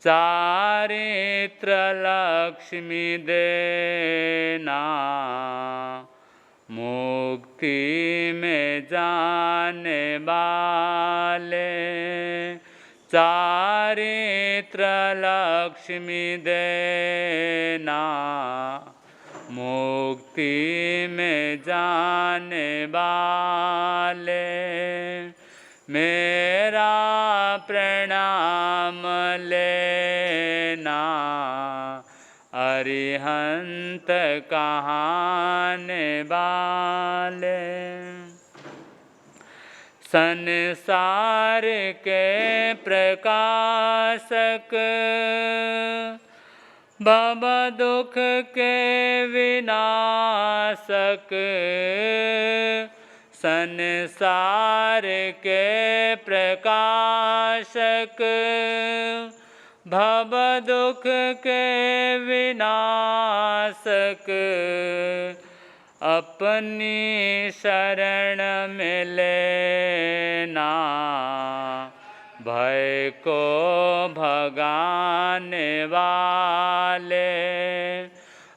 चारित्र लक्ष्मी देना, मुक्ति में जाने वाले। चारित्र लक्ष्मी देना, मुक्ति में जाने वाले। मेरा प्रणाम लेना, अरिहंत कहाने वाले। संसार के प्रकाशक, भव दुख के विनाशक। संसार के प्रकाशक, भव दुख के विनाशक। अपनी शरण में लेना, भय को भगाने वाले।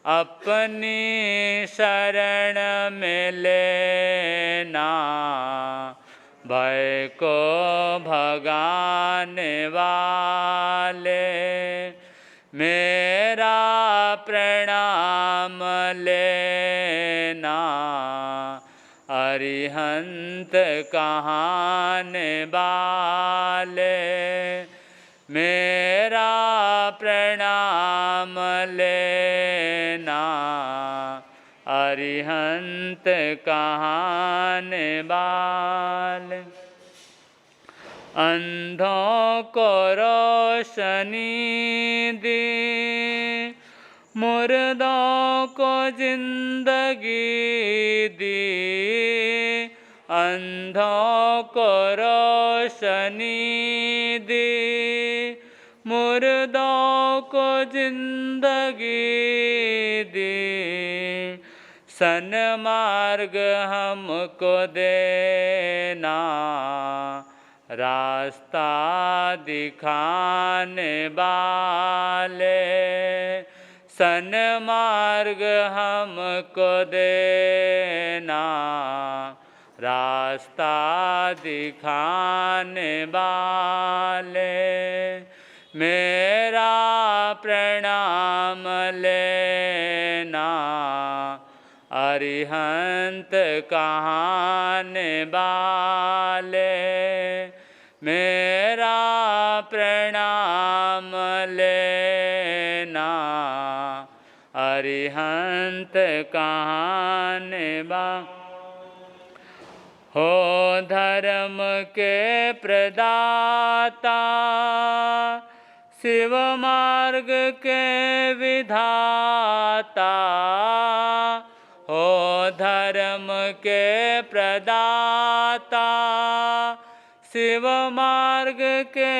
अपनी शरण में लेना, भय को भगाने वाले। मेरा प्रणाम लेना, अरिहंत कहाने वाले। मेरा प्रणाम लेना, अरिहंत कहाने वाले। अंधों को रोशनी दी, मुर्दों को जिंदगी दी। अंधों को रोशनी दी, मुर्दों को जिंदगी दी। सन्मार्ग हमको देना, रास्ता दिखाने वाले। सन्मार्ग हमको देना, रास्ता दिखाने वाले। मेरा प्रणाम लेना, अरिहंत कहाने वाले। मेरा प्रणाम लेना, अरिहंत कहाने वाले। हो धर्म के प्रदाता, शिव मार्ग के विधाता। हो धर्म के प्रदाता, शिव मार्ग के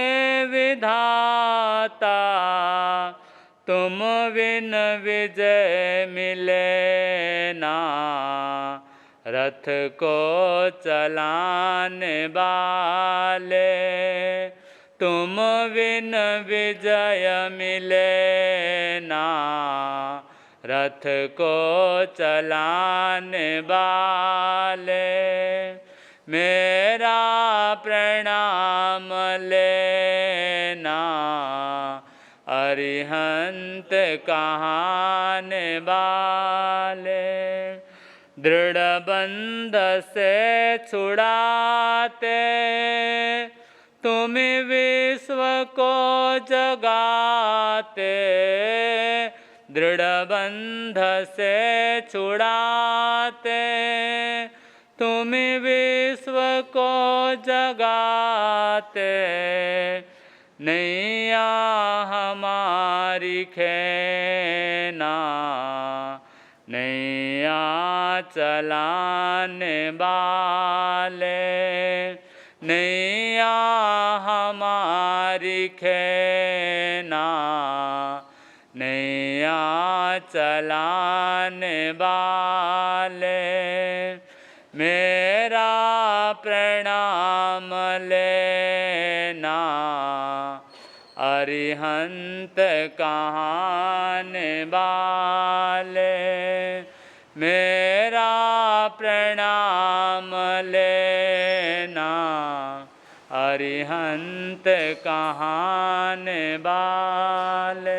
विधाता। तुम बिन विजय मिले ना, रथ को चलाने वाले। तुम बिन विजय मिले ना, रथ को चलाने वाले। मेरा प्रणाम लेना, अरिहंत कहाने वाले। दृढ़ बंध से छुड़ाते, तुम विश्व को जगाते। दृढ़ बंध से छुड़ाते, तुम विश्व को जगाते। नैया हमारी खेना, नैया चलाने वाले। नैया हमारी खेना, नैया चलाने वाले। मेरा प्रणाम लेना, अरिहंत कहाने वाले मेरा प्रणाम लेना। अरिहंत कहाने वाले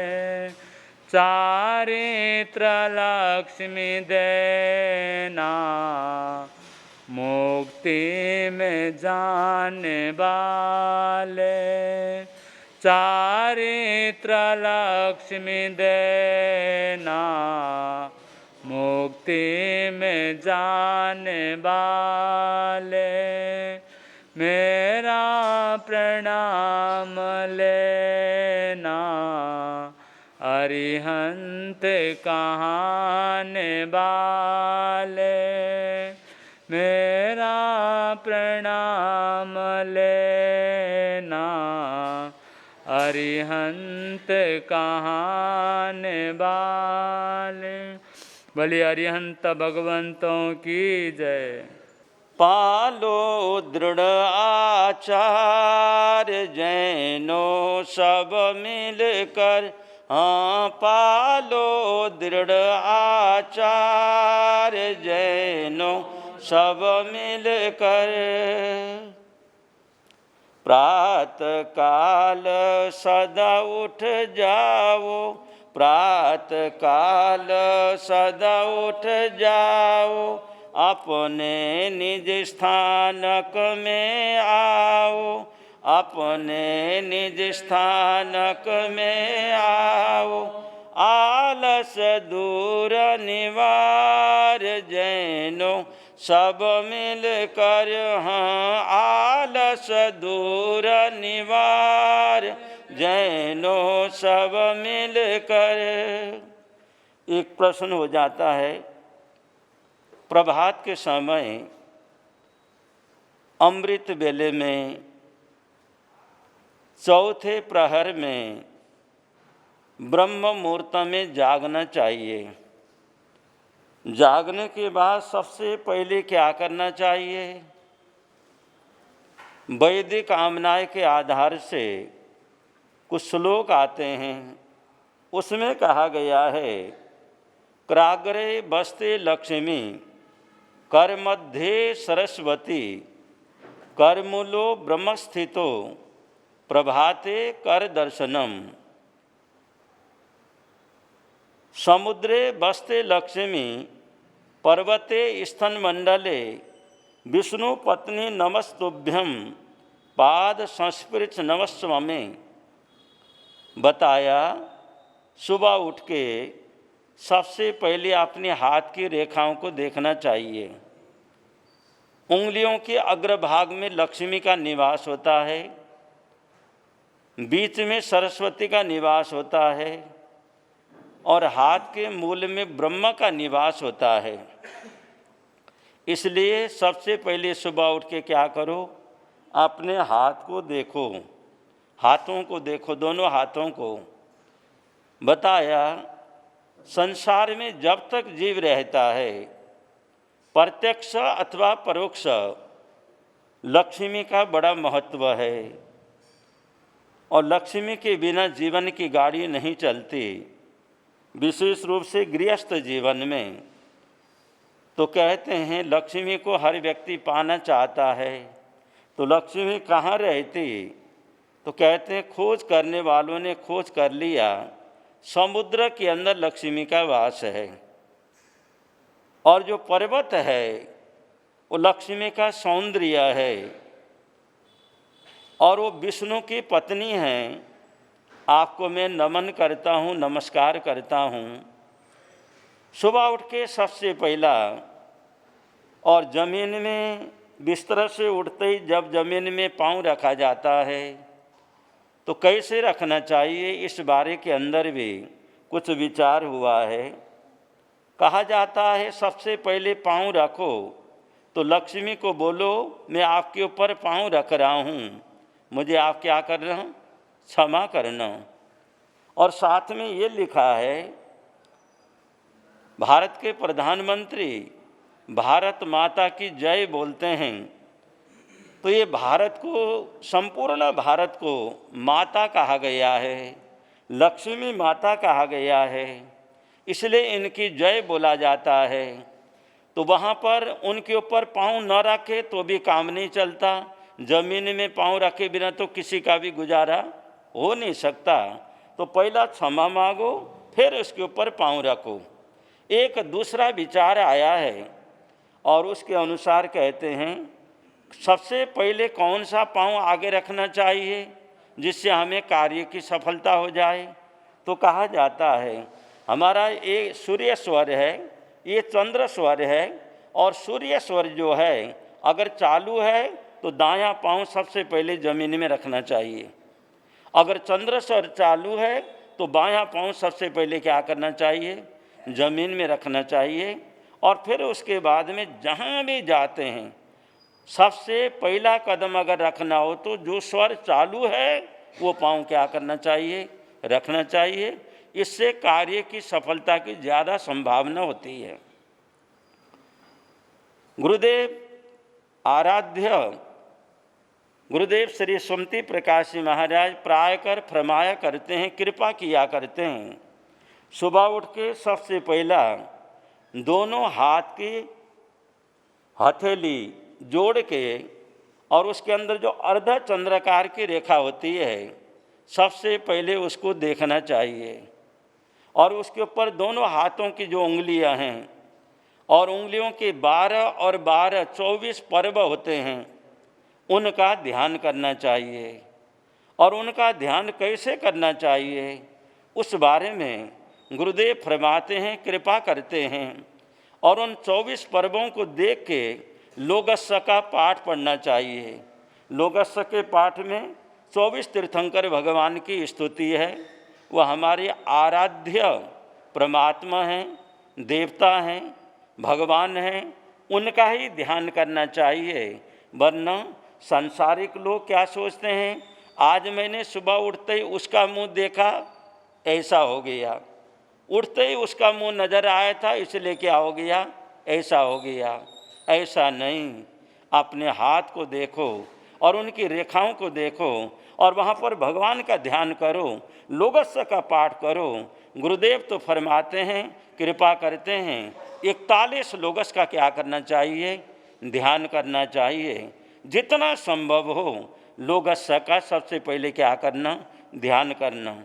चारित्र लक्ष्मी देना। मुक्ति में जाने वाले चारित्र लक्ष्मी देना। मुक्ति में जाने वाले मेरा प्रणाम लेना। अरिहंत कहाने वाले मेरा प्रणाम लेना। अरिहंत कहाने वाले। भले अरिहंत भगवंतों की जय। पालो दृढ़ आचार जैनो सब मिलकर। हाँ पालो दृढ़ आचार जैनो सब मिलकर। प्रातः काल सदा उठ जाओ। प्रातः काल सदा उठ जाओ। अपने निज स्थानक में आओ। अपने निज स्थानक में आओ। आलस दूर निवार जैनो सब मिलकर। हाँ आलस दूर निवार जैनो सब मिलकर। एक प्रश्न हो जाता है, प्रभात के समय अमृत बेले में चौथे प्रहर में ब्रह्म मुहूर्त में जागना चाहिए। जागने के बाद सबसे पहले क्या करना चाहिए? वैदिक आमनाय के आधार से कुछ श्लोक आते हैं, उसमें कहा गया है कराग्रे बस्ते लक्ष्मी कर मध्ये सरस्वती करमूलो ब्रह्मस्थितो प्रभाते कर दर्शनम। समुद्रे बस्ते लक्ष्मी पर्वते स्तनमंडले विष्णु पत्नी नमस्तुभ्यं पाद संस्पृच नमस्वमे। बताया सुबह उठ के सबसे पहले अपने हाथ की रेखाओं को देखना चाहिए। उंगलियों के अग्रभाग में लक्ष्मी का निवास होता है, बीच में सरस्वती का निवास होता है और हाथ के मूल में ब्रह्म का निवास होता है। इसलिए सबसे पहले सुबह उठ के क्या करो? अपने हाथ को देखो, हाथों को देखो, दोनों हाथों को। बताया संसार में जब तक जीव रहता है प्रत्यक्ष अथवा परोक्ष लक्ष्मी का बड़ा महत्व है और लक्ष्मी के बिना जीवन की गाड़ी नहीं चलती। विशेष रूप से गृहस्थ जीवन में तो कहते हैं लक्ष्मी को हर व्यक्ति पाना चाहता है। तो लक्ष्मी कहाँ रहती? तो कहते हैं खोज करने वालों ने खोज कर लिया, समुद्र के अंदर लक्ष्मी का वास है। और जो पर्वत है वो लक्ष्मी का सौंदर्य है और वो विष्णु की पत्नी हैं। आपको मैं नमन करता हूँ, नमस्कार करता हूँ। सुबह उठ के सबसे पहला और ज़मीन में बिस्तर से उठते ही जब ज़मीन में पाँव रखा जाता है तो कैसे रखना चाहिए, इस बारे के अंदर भी कुछ विचार हुआ है। कहा जाता है सबसे पहले पाँव रखो तो लक्ष्मी को बोलो मैं आपके ऊपर पाँव रख रहा हूँ, मुझे आप क्या कर रहे हैं, क्षमा करना। और साथ में ये लिखा है भारत के प्रधानमंत्री भारत माता की जय बोलते हैं तो ये भारत को, संपूर्ण भारत को माता कहा गया है, लक्ष्मी माता कहा गया है, इसलिए इनकी जय बोला जाता है। तो वहाँ पर उनके ऊपर पाँव न रखे तो भी काम नहीं चलता, जमीन में पाँव रखे बिना तो किसी का भी गुजारा हो नहीं सकता। तो पहला क्षमा मांगो, फिर उसके ऊपर पाँव रखो। एक दूसरा विचार आया है और उसके अनुसार कहते हैं सबसे पहले कौन सा पाँव आगे रखना चाहिए जिससे हमें कार्य की सफलता हो जाए। तो कहा जाता है हमारा ये सूर्य स्वर है, ये चंद्र स्वर है, और सूर्य स्वर जो है अगर चालू है तो दायां पाँव सबसे पहले ज़मीन में रखना चाहिए। अगर चंद्र स्वर चालू है तो बायां पाँव सबसे पहले क्या करना चाहिए, ज़मीन में रखना चाहिए। और फिर उसके बाद में जहाँ भी जाते हैं सबसे पहला कदम अगर रखना हो तो जो स्वर चालू है वो पाँव क्या करना चाहिए, रखना चाहिए। इससे कार्य की सफलता की ज़्यादा संभावना होती है। गुरुदेव आराध्य गुरुदेव श्री सुमति प्रकाश जी महाराज प्रायकर फरमाया करते हैं, कृपा किया करते हैं, सुबह उठ के सबसे पहला दोनों हाथ की हथेली जोड़ के और उसके अंदर जो अर्ध चंद्राकार की रेखा होती है सबसे पहले उसको देखना चाहिए। और उसके ऊपर दोनों हाथों की जो उंगलियां हैं और उंगलियों के 12 और 12 24 पर्व होते हैं उनका ध्यान करना चाहिए। और उनका ध्यान कैसे करना चाहिए उस बारे में गुरुदेव फरमाते हैं, कृपा करते हैं। और उन 24 पर्वों को देख के लोगस्य का पाठ पढ़ना चाहिए। लोगस्य के पाठ में 24 तीर्थंकर भगवान की स्तुति है। वह हमारे आराध्य परमात्मा हैं, देवता हैं, भगवान हैं, उनका ही ध्यान करना चाहिए। वरना सांसारिक लोग क्या सोचते हैं, आज मैंने सुबह उठते ही उसका मुंह देखा ऐसा हो गया, उठते ही उसका मुंह नज़र आया था इसलिए क्या हो गया, ऐसा हो गया। ऐसा नहीं, अपने हाथ को देखो और उनकी रेखाओं को देखो और वहाँ पर भगवान का ध्यान करो, लोगस्य का पाठ करो। गुरुदेव तो फरमाते हैं, कृपा करते हैं, 41 लोगस का क्या करना चाहिए, ध्यान करना चाहिए। जितना संभव हो लोगस्य का सबसे पहले क्या करना, ध्यान करना।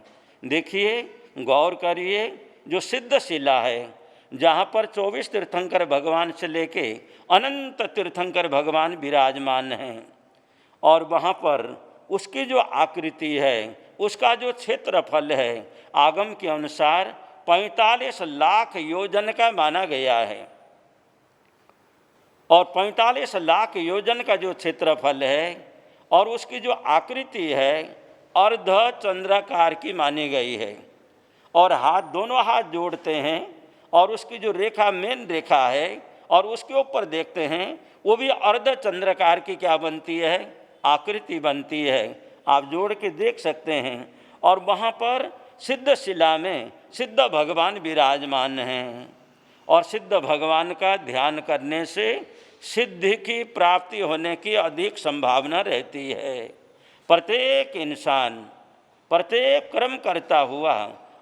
देखिए, गौर करिए, जो सिद्ध शिला है जहाँ पर 24 तीर्थंकर भगवान से लेके अनंत तीर्थंकर भगवान विराजमान हैं, और वहाँ पर उसकी जो आकृति है, उसका जो क्षेत्रफल है, आगम के अनुसार 45 लाख योजन का माना गया है। और 45 लाख योजन का जो क्षेत्रफल है और उसकी जो आकृति है अर्ध चंद्राकार की मानी गई है। और हाथ, दोनों हाथ जोड़ते हैं और उसकी जो रेखा, मेन रेखा है, और उसके ऊपर देखते हैं वो भी अर्ध चंद्राकार की क्या बनती है, आकृति बनती है। आप जोड़ के देख सकते हैं। और वहाँ पर सिद्ध शिला में सिद्ध भगवान विराजमान हैं। और सिद्ध भगवान का ध्यान करने से सिद्धि की प्राप्ति होने की अधिक संभावना रहती है। प्रत्येक इंसान प्रत्येक कर्म करता हुआ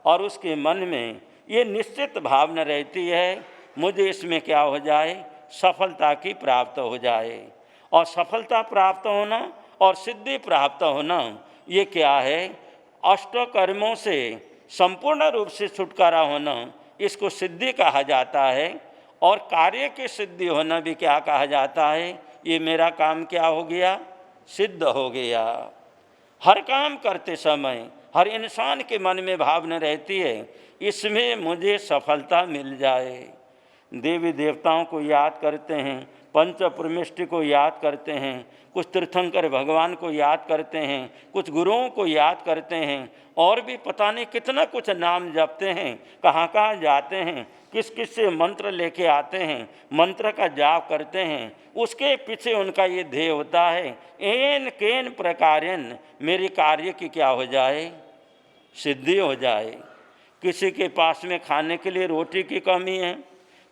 और उसके मन में ये निश्चित भावना रहती है, मुझे इसमें क्या हो जाए, सफलता की प्राप्त हो जाए। और सफलता प्राप्त होना और सिद्धि प्राप्त होना ये क्या है, अष्टकर्मों से संपूर्ण रूप से छुटकारा होना, इसको सिद्धि कहा जाता है। और कार्य की सिद्धि होना भी क्या कहा जाता है, ये मेरा काम क्या हो गया, सिद्ध हो गया। हर काम करते समय हर इंसान के मन में भावना रहती है, इसमें मुझे सफलता मिल जाए। देवी देवताओं को याद करते हैं, पंच परमेष्टि को याद करते हैं, कुछ तीर्थंकर भगवान को याद करते हैं, कुछ गुरुओं को याद करते हैं, और भी पता नहीं कितना कुछ नाम जपते हैं, कहाँ कहाँ जाते हैं, किस किस से मंत्र लेके आते हैं, मंत्र का जाप करते हैं। उसके पीछे उनका ये ध्येय होता है, एन केन प्रकारेण मेरे कार्य की क्या हो जाए, सिद्धि हो जाए। किसी के पास में खाने के लिए रोटी की कमी है,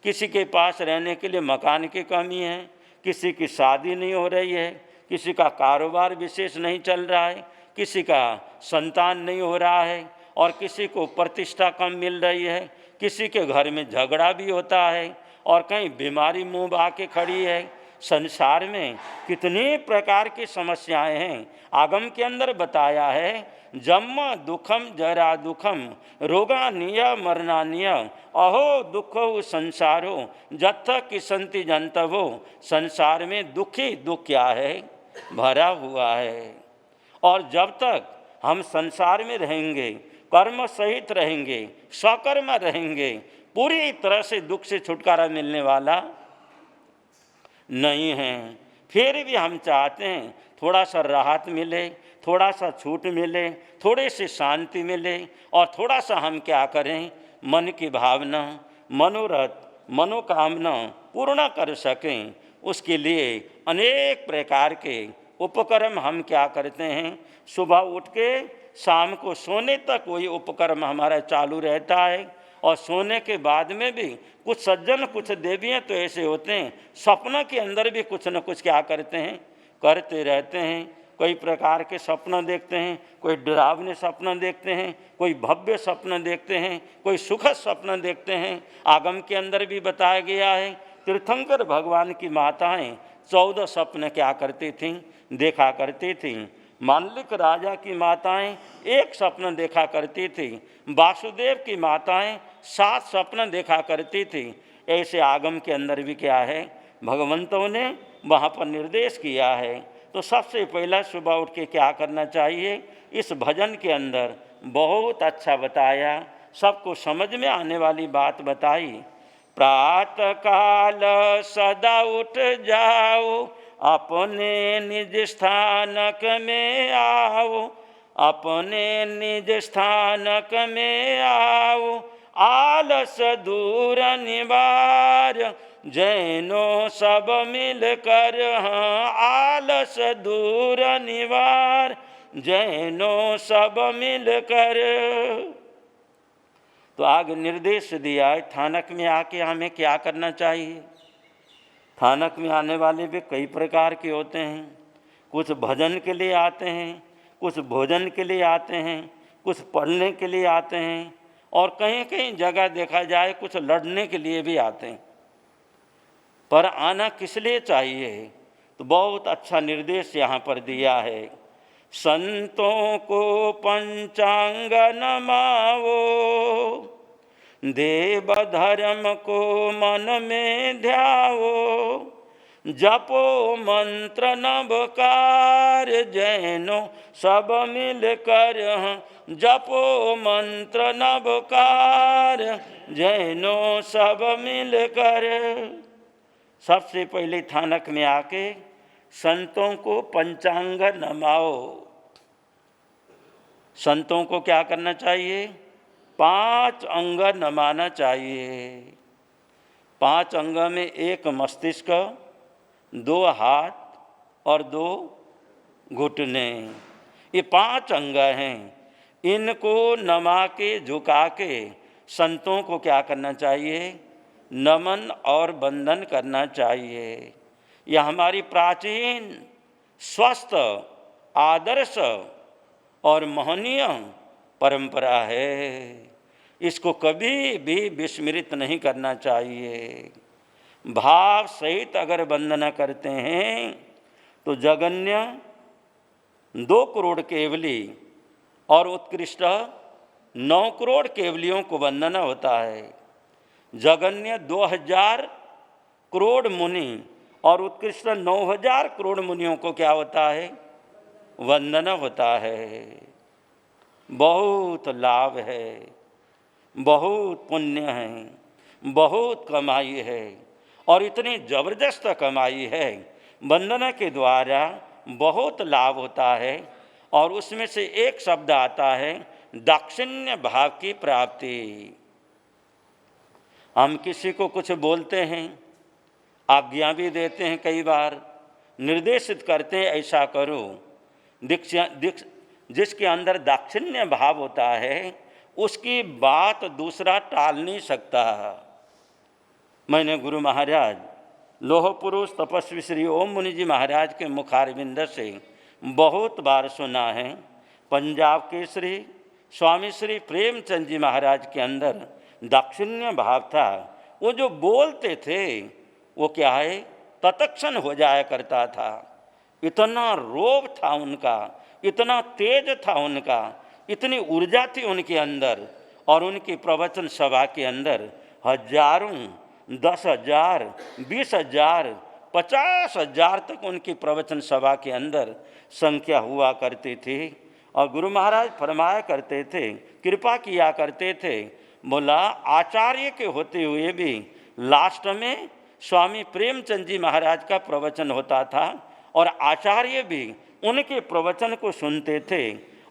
किसी के पास रहने के लिए मकान की कमी है, किसी की शादी नहीं हो रही है, किसी का कारोबार विशेष नहीं चल रहा है, किसी का संतान नहीं हो रहा है, और किसी को प्रतिष्ठा कम मिल रही है, किसी के घर में झगड़ा भी होता है, और कहीं बीमारी मुंह आके खड़ी है। संसार में कितनी प्रकार की समस्याएं हैं। आगम के अंदर बताया है, जन्म दुखम जरा दुखम रोगानिय मरणानिय अहो दुखो संसारो जत्थ किसंति जंतवो। संसार में दुखी दुख क्या है, भरा हुआ है। और जब तक हम संसार में रहेंगे, कर्म सहित रहेंगे, स्वकर्म रहेंगे, पूरी तरह से दुख से छुटकारा मिलने वाला नहीं है। फिर भी हम चाहते हैं थोड़ा सा राहत मिले, थोड़ा सा छूट मिले, थोड़ी सी शांति मिले, और थोड़ा सा हम क्या करें, मन की भावना, मनोरथ, मनोकामना पूर्ण कर सकें। उसके लिए अनेक प्रकार के उपक्रम हम क्या करते हैं, सुबह उठ के शाम को सोने तक वही उपक्रम हमारा चालू रहता है। और सोने के बाद में भी कुछ सज्जन, कुछ देवियाँ तो ऐसे होते हैं, सपना के अंदर भी कुछ न कुछ क्या करते हैं, करते रहते हैं। कई प्रकार के सपना देखते हैं, कोई डरावने सपना देखते हैं, कोई भव्य सपना देखते हैं, कोई सुखद सपना देखते हैं। आगम के अंदर भी बताया गया है, तीर्थंकर भगवान की माताएं 14 सपने क्या करती थीं, देखा करती थीं। मांडलिक राजा की माताएं एक सपना देखा करती थी, वासुदेव की माताएं 7 सपना देखा करती थी। ऐसे आगम के अंदर भी क्या है, भगवंतों ने वहाँ पर निर्देश किया है। तो सबसे पहला सुबह उठ के क्या करना चाहिए, इस भजन के अंदर बहुत अच्छा बताया, सबको समझ में आने वाली बात बताई। प्रातः काल सदा उठ जाओ, अपने निज स्थानक में आओ, अपने निज स्थानक में आओ, आलस दूर निवार, जैनो सब मिलकर, हाँ आलस दूर निवार, जैनो सब मिलकर। तो आगे निर्देश दिया है, थानक में आके हमें क्या करना चाहिए। थानक में आने वाले भी कई प्रकार के होते हैं, कुछ भजन के लिए आते हैं, कुछ भोजन के लिए आते हैं, कुछ पढ़ने के लिए आते हैं, और कहीं कहीं जगह देखा जाए कुछ लड़ने के लिए भी आते हैं। पर आना किस लिए चाहिए, तो बहुत अच्छा निर्देश यहाँ पर दिया है। संतों को पंचांग नमाओ, देव धर्म को मन में ध्याओ, जपो मंत्र नवकार, जैनो सब मिलकर, जपो मंत्र नवकार, जैनो सब मिलकर। सबसे पहले थानक में आके संतों को पंचांग नमाओ। संतों को क्या करना चाहिए, 5 अंग नमाना चाहिए। 5 अंग में एक मस्तिष्क, 2 हाथ और 2 घुटने, ये 5 अंग हैं। इनको नमा के झुका के संतों को क्या करना चाहिए, नमन और वंदन करना चाहिए। यह हमारी प्राचीन स्वस्थ आदर्श और महनीय परंपरा है, इसको कभी भी विस्मृत नहीं करना चाहिए। भाव सहित अगर वंदना करते हैं तो जगन्य 2 करोड़ केवली और उत्कृष्ट 9 करोड़ केवलियों को वंदना होता है। जगन्य 2000 करोड़ मुनि और उत्कृष्ट 9000 करोड़ मुनियों को क्या होता है, वंदना होता है। बहुत लाभ है, बहुत पुण्य है, बहुत कमाई है, और इतनी जबरदस्त कमाई है। वंदना के द्वारा बहुत लाभ होता है, और उसमें से एक शब्द आता है दाक्षिण्य भाव की प्राप्ति। हम किसी को कुछ बोलते हैं, आज्ञा भी देते हैं, कई बार निर्देशित करते हैं ऐसा करो। जिसके अंदर दाक्षिण्य भाव होता है उसकी बात दूसरा टाल नहीं सकता। मैंने गुरु महाराज लोह पुरुष तपस्वी श्री ओम मुनि जी महाराज के मुखारविंद से बहुत बार सुना है। पंजाब के श्री स्वामी श्री प्रेमचंद जी महाराज के अंदर दाक्षिण्य भाव था। वो जो बोलते थे वो क्या है, तत्क्षण हो जाया करता था। इतना रोब था उनका, इतना तेज था उनका, इतनी ऊर्जा थी उनके अंदर। और उनकी प्रवचन सभा के अंदर हजारों, 10,000, 20,000, 50,000 तक उनकी प्रवचन सभा के अंदर संख्या हुआ करती थी। और गुरु महाराज फरमाया करते थे, कृपा किया करते थे, बोला आचार्य के होते हुए भी लास्ट में स्वामी प्रेमचंद जी महाराज का प्रवचन होता था और आचार्य भी उनके प्रवचन को सुनते थे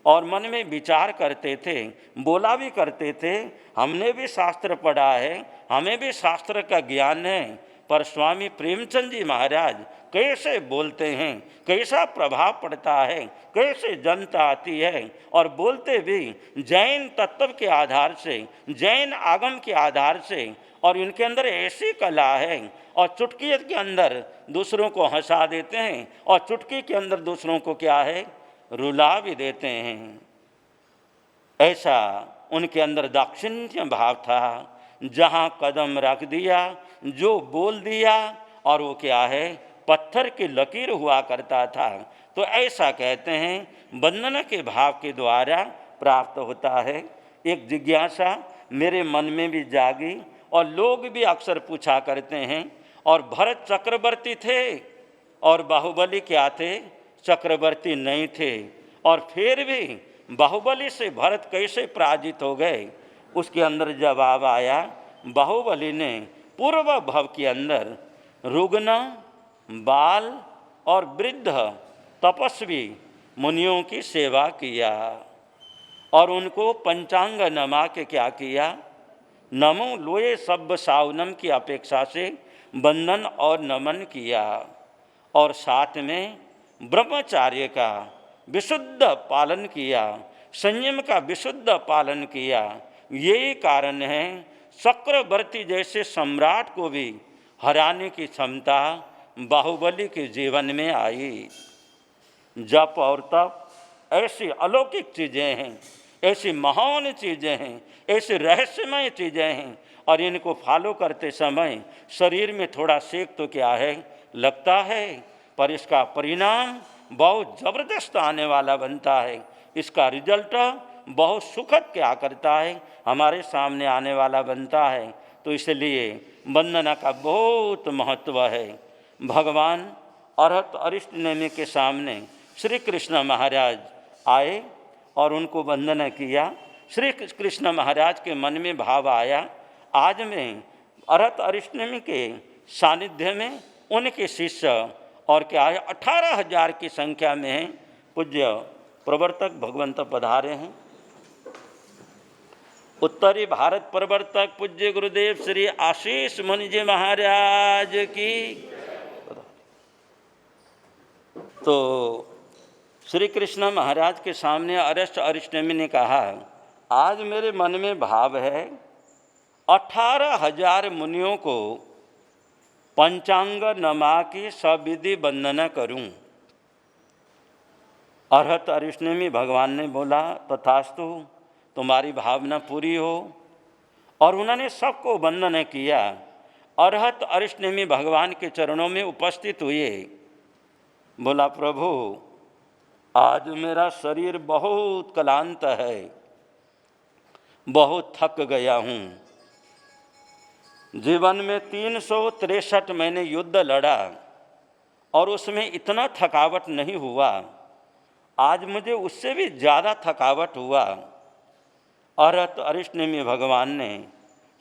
और मन में विचार करते थे, बोला भी करते थे, हमने भी शास्त्र पढ़ा है, हमें भी शास्त्र का ज्ञान है, पर स्वामी प्रेमचंद जी महाराज कैसे बोलते हैं, कैसा प्रभाव पड़ता है, कैसे जनता आती है। और बोलते भी जैन तत्व के आधार से, जैन आगम के आधार से। और इनके अंदर ऐसी कला है, और चुटकी के अंदर दूसरों को हंसा देते हैं और चुटकी के अंदर दूसरों को क्या है, रुला भी देते हैं। ऐसा उनके अंदर दाक्षिण्य भाव था। जहाँ कदम रख दिया, जो बोल दिया, और वो क्या है, पत्थर की लकीर हुआ करता था। तो ऐसा कहते हैं वंदना के भाव के द्वारा प्राप्त होता है। एक जिज्ञासा मेरे मन में भी जागी और लोग भी अक्सर पूछा करते हैं। और भरत चक्रवर्ती थे और बाहुबली क्या थे, चक्रवर्ती नहीं थे। और फिर भी बाहुबली से भरत कैसे पराजित हो गए, उसके अंदर जवाब आया, बाहुबली ने पूर्व भव के अंदर रुग्ण, बाल और वृद्ध तपस्वी मुनियों की सेवा किया और उनको पंचांग नमा के क्या किया, नमो लोए सब सावनम की अपेक्षा से बंधन और नमन किया। और साथ में ब्रह्मचार्य का विशुद्ध पालन किया, संयम का विशुद्ध पालन किया। यही कारण है चक्रवर्ती जैसे सम्राट को भी हराने की क्षमता बाहुबली के जीवन में आई। जप और तप ऐसी अलौकिक चीज़ें हैं, ऐसी महान चीज़ें हैं, ऐसी रहस्यमय चीज़ें हैं। और इनको फॉलो करते समय शरीर में थोड़ा सेक तो क्या है, लगता है, पर इसका परिणाम बहुत ज़बरदस्त आने वाला बनता है। इसका रिजल्ट बहुत सुखद क्या करता है, हमारे सामने आने वाला बनता है। तो इसलिए वंदना का बहुत महत्व है। भगवान अरहत अरिष्ट नेमि के सामने श्री कृष्ण महाराज आए और उनको वंदना किया। श्री कृष्ण महाराज के मन में भाव आया, आज मैं अरहत अरिष्ट नेमि के सानिध्य में उनके शिष्य और क्या है 18,000 की संख्या में हैं, पूज्य प्रवर्तक भगवंत पधारे हैं। उत्तरी भारत प्रवर्तक पूज्य गुरुदेव श्री आशीष मुनि जी महाराज की। तो श्री कृष्ण महाराज के सामने अरिष्ट नेमि ने कहा, आज मेरे मन में भाव है 18,000 मुनियों को पंचांग नमा की सविधि वंदना करूं। अरहत अरिष्ट नेमि भगवान ने बोला, तथास्तु, तुम्हारी भावना पूरी हो। और उन्होंने सबको वंदना किया। अरहत अरिष्ट नेमि भगवान के चरणों में उपस्थित हुए। बोला, प्रभु, आज मेरा शरीर बहुत क्लांत है, बहुत थक गया हूँ। जीवन में 363 मैंने युद्ध लड़ा और उसमें इतना थकावट नहीं हुआ, आज मुझे उससे भी ज़्यादा थकावट हुआ। अरहत अरिष्ट नेमि भगवान ने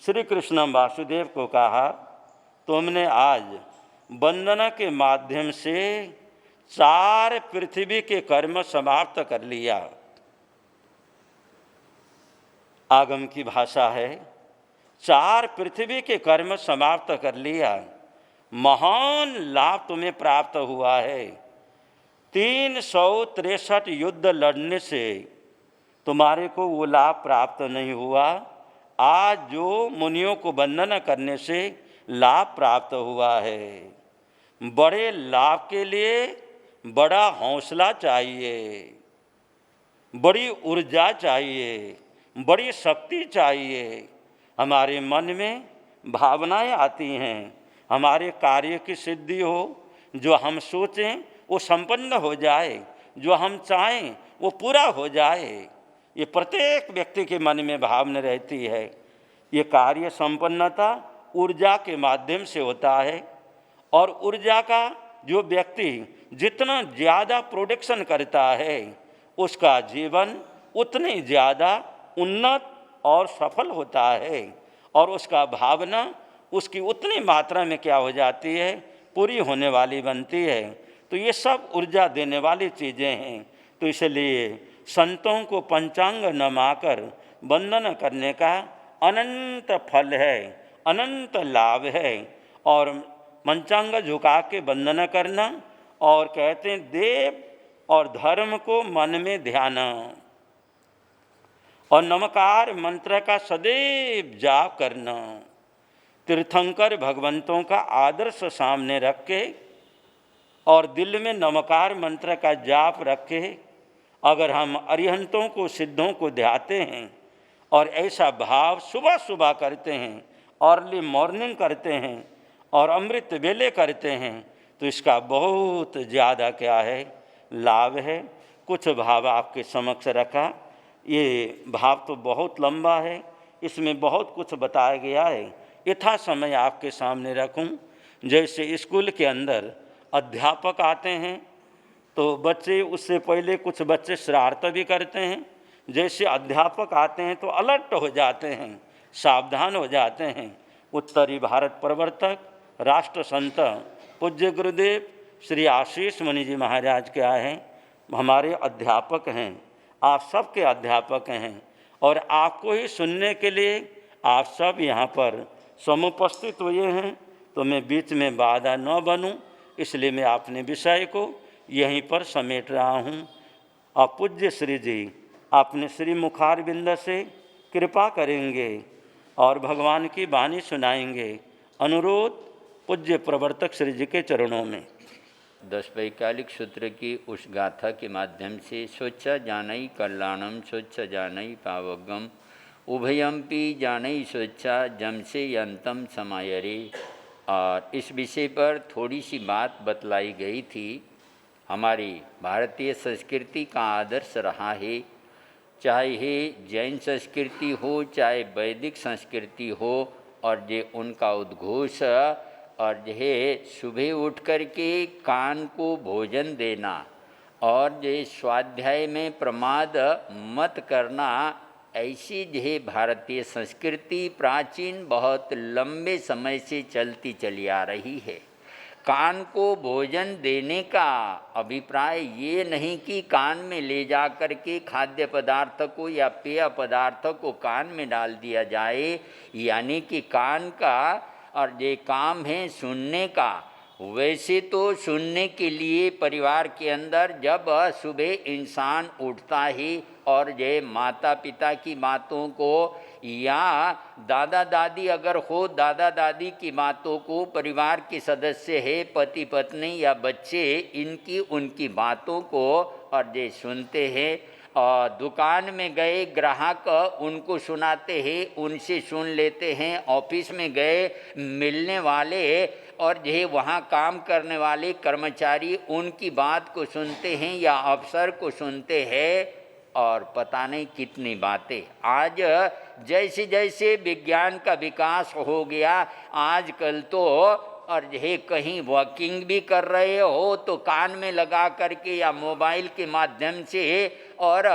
श्री कृष्ण वासुदेव को कहा, तुमने आज वंदना के माध्यम से 4 पृथ्वी के कर्म समाप्त कर लिया। आगम की भाषा है, 4 पृथ्वी के कर्म समाप्त कर लिया। महान लाभ तुम्हें प्राप्त हुआ है। 363 युद्ध लड़ने से तुम्हारे को वो लाभ प्राप्त नहीं हुआ, आज जो मुनियों को वंदना करने से लाभ प्राप्त हुआ है। बड़े लाभ के लिए बड़ा हौसला चाहिए, बड़ी ऊर्जा चाहिए, बड़ी शक्ति चाहिए। हमारे मन में भावनाएं आती हैं, हमारे कार्य की सिद्धि हो, जो हम सोचें वो संपन्न हो जाए, जो हम चाहें वो पूरा हो जाए। ये प्रत्येक व्यक्ति के मन में भावना रहती है। ये कार्य संपन्नता ऊर्जा के माध्यम से होता है, और ऊर्जा का जो व्यक्ति जितना ज़्यादा प्रोडक्शन करता है, उसका जीवन उतनी ज़्यादा उन्नत और सफल होता है, और उसका भावना उसकी उतनी मात्रा में क्या हो जाती है, पूरी होने वाली बनती है। तो ये सब ऊर्जा देने वाली चीज़ें हैं। तो इसलिए संतों को पंचांग नमाकर वंदन करने का अनंत फल है, अनंत लाभ है। और पंचांग झुका के वंदन करना, और कहते हैं देव और धर्म को मन में ध्यान, और नमकार मंत्र का सदैव जाप करना। तीर्थंकर भगवंतों का आदर्श सामने रख के और दिल में नमकार मंत्र का जाप रखे, अगर हम अरिहंतों को, सिद्धों को ध्याते हैं और ऐसा भाव सुबह सुबह करते हैं, अर्ली मॉर्निंग करते हैं और अमृत वेले करते हैं, तो इसका बहुत ज़्यादा क्या है, लाभ है। कुछ भाव आपके समक्ष रखा। ये भाव तो बहुत लंबा है, इसमें बहुत कुछ बताया गया है। यथा समय आपके सामने रखूं। जैसे स्कूल के अंदर अध्यापक आते हैं तो बच्चे, उससे पहले कुछ बच्चे शरारत भी करते हैं। जैसे अध्यापक आते हैं तो अलर्ट हो जाते हैं, सावधान हो जाते हैं। उत्तरी भारत प्रवर्तक राष्ट्र संत पूज्य गुरुदेव श्री आशीष मुनि जी महाराज क्या हैं, हमारे अध्यापक हैं, आप सबके अध्यापक हैं, और आपको ही सुनने के लिए आप सब यहाँ पर समुपस्थित हुए हैं। तो मैं बीच में बाधा न बनूं, इसलिए मैं अपने विषय को यहीं पर समेट रहा हूँ। आप पूज्य श्री जी अपने श्री मुखारविंद से कृपा करेंगे और भगवान की वाणी सुनाएंगे। अनुरोध पूज्य प्रवर्तक श्री जी के चरणों में। 10 वैकालिक सूत्र की उस गाथा के माध्यम से स्वच्छ जानई कल्याणम स्वच्छ जानई पावगम उभयम्पि जानई स्वच्छा जम से यंतम समायरे। और इस विषय पर थोड़ी सी बात बतलाई गई थी। हमारी भारतीय संस्कृति का आदर्श रहा है, चाहे जैन संस्कृति हो, चाहे वैदिक संस्कृति हो, और ये उनका उद्घोष और ये सुबह उठ कर के कान को भोजन देना और ये स्वाध्याय में प्रमाद मत करना, ऐसी जो भारतीय संस्कृति प्राचीन बहुत लंबे समय से चलती चली आ रही है। कान को भोजन देने का अभिप्राय ये नहीं कि कान में ले जा कर के खाद्य पदार्थ को या पेय पदार्थ को कान में डाल दिया जाए, यानी कि कान का और ये काम है सुनने का। वैसे तो सुनने के लिए परिवार के अंदर जब सुबह इंसान उठता है और ये माता पिता की बातों को या दादा दादी अगर हो, दादा दादी की बातों को, परिवार के सदस्य है, पति पत्नी या बच्चे, इनकी उनकी बातों को और ये सुनते हैं। और दुकान में गए ग्राहक उनको सुनाते हैं, उनसे सुन लेते हैं। ऑफिस में गए मिलने वाले और ये वहाँ काम करने वाले कर्मचारी उनकी बात को सुनते हैं या अफसर को सुनते हैं, और पता नहीं कितनी बातें। आज जैसे जैसे विज्ञान का विकास हो गया, आजकल तो और ये कहीं वॉकिंग भी कर रहे हो तो कान में लगा करके या मोबाइल के माध्यम से, और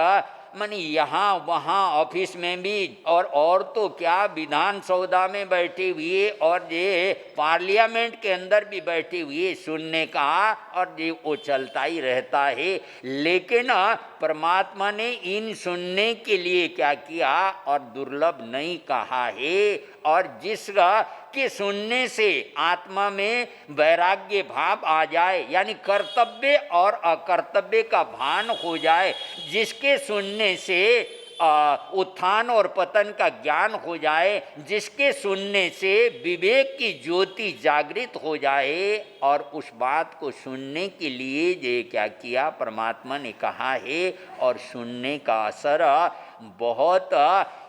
मानी यहाँ वहाँ ऑफिस में भी, और तो क्या विधान सौदा में बैठे हुए और ये पार्लियामेंट के अंदर भी बैठे हुए सुनने का, और ये वो चलता ही रहता है। लेकिन परमात्मा ने इन सुनने के लिए क्या किया और दुर्लभ नहीं कहा है, और जिसका कि सुनने से आत्मा में वैराग्य भाव आ जाए, यानी कर्तव्य और अकर्तव्य का भान हो जाए, जिसके सुनने से उत्थान और पतन का ज्ञान हो जाए, जिसके सुनने से विवेक की ज्योति जागृत हो जाए। और उस बात को सुनने के लिए ये क्या किया, परमात्मा ने कहा है। और सुनने का असर बहुत,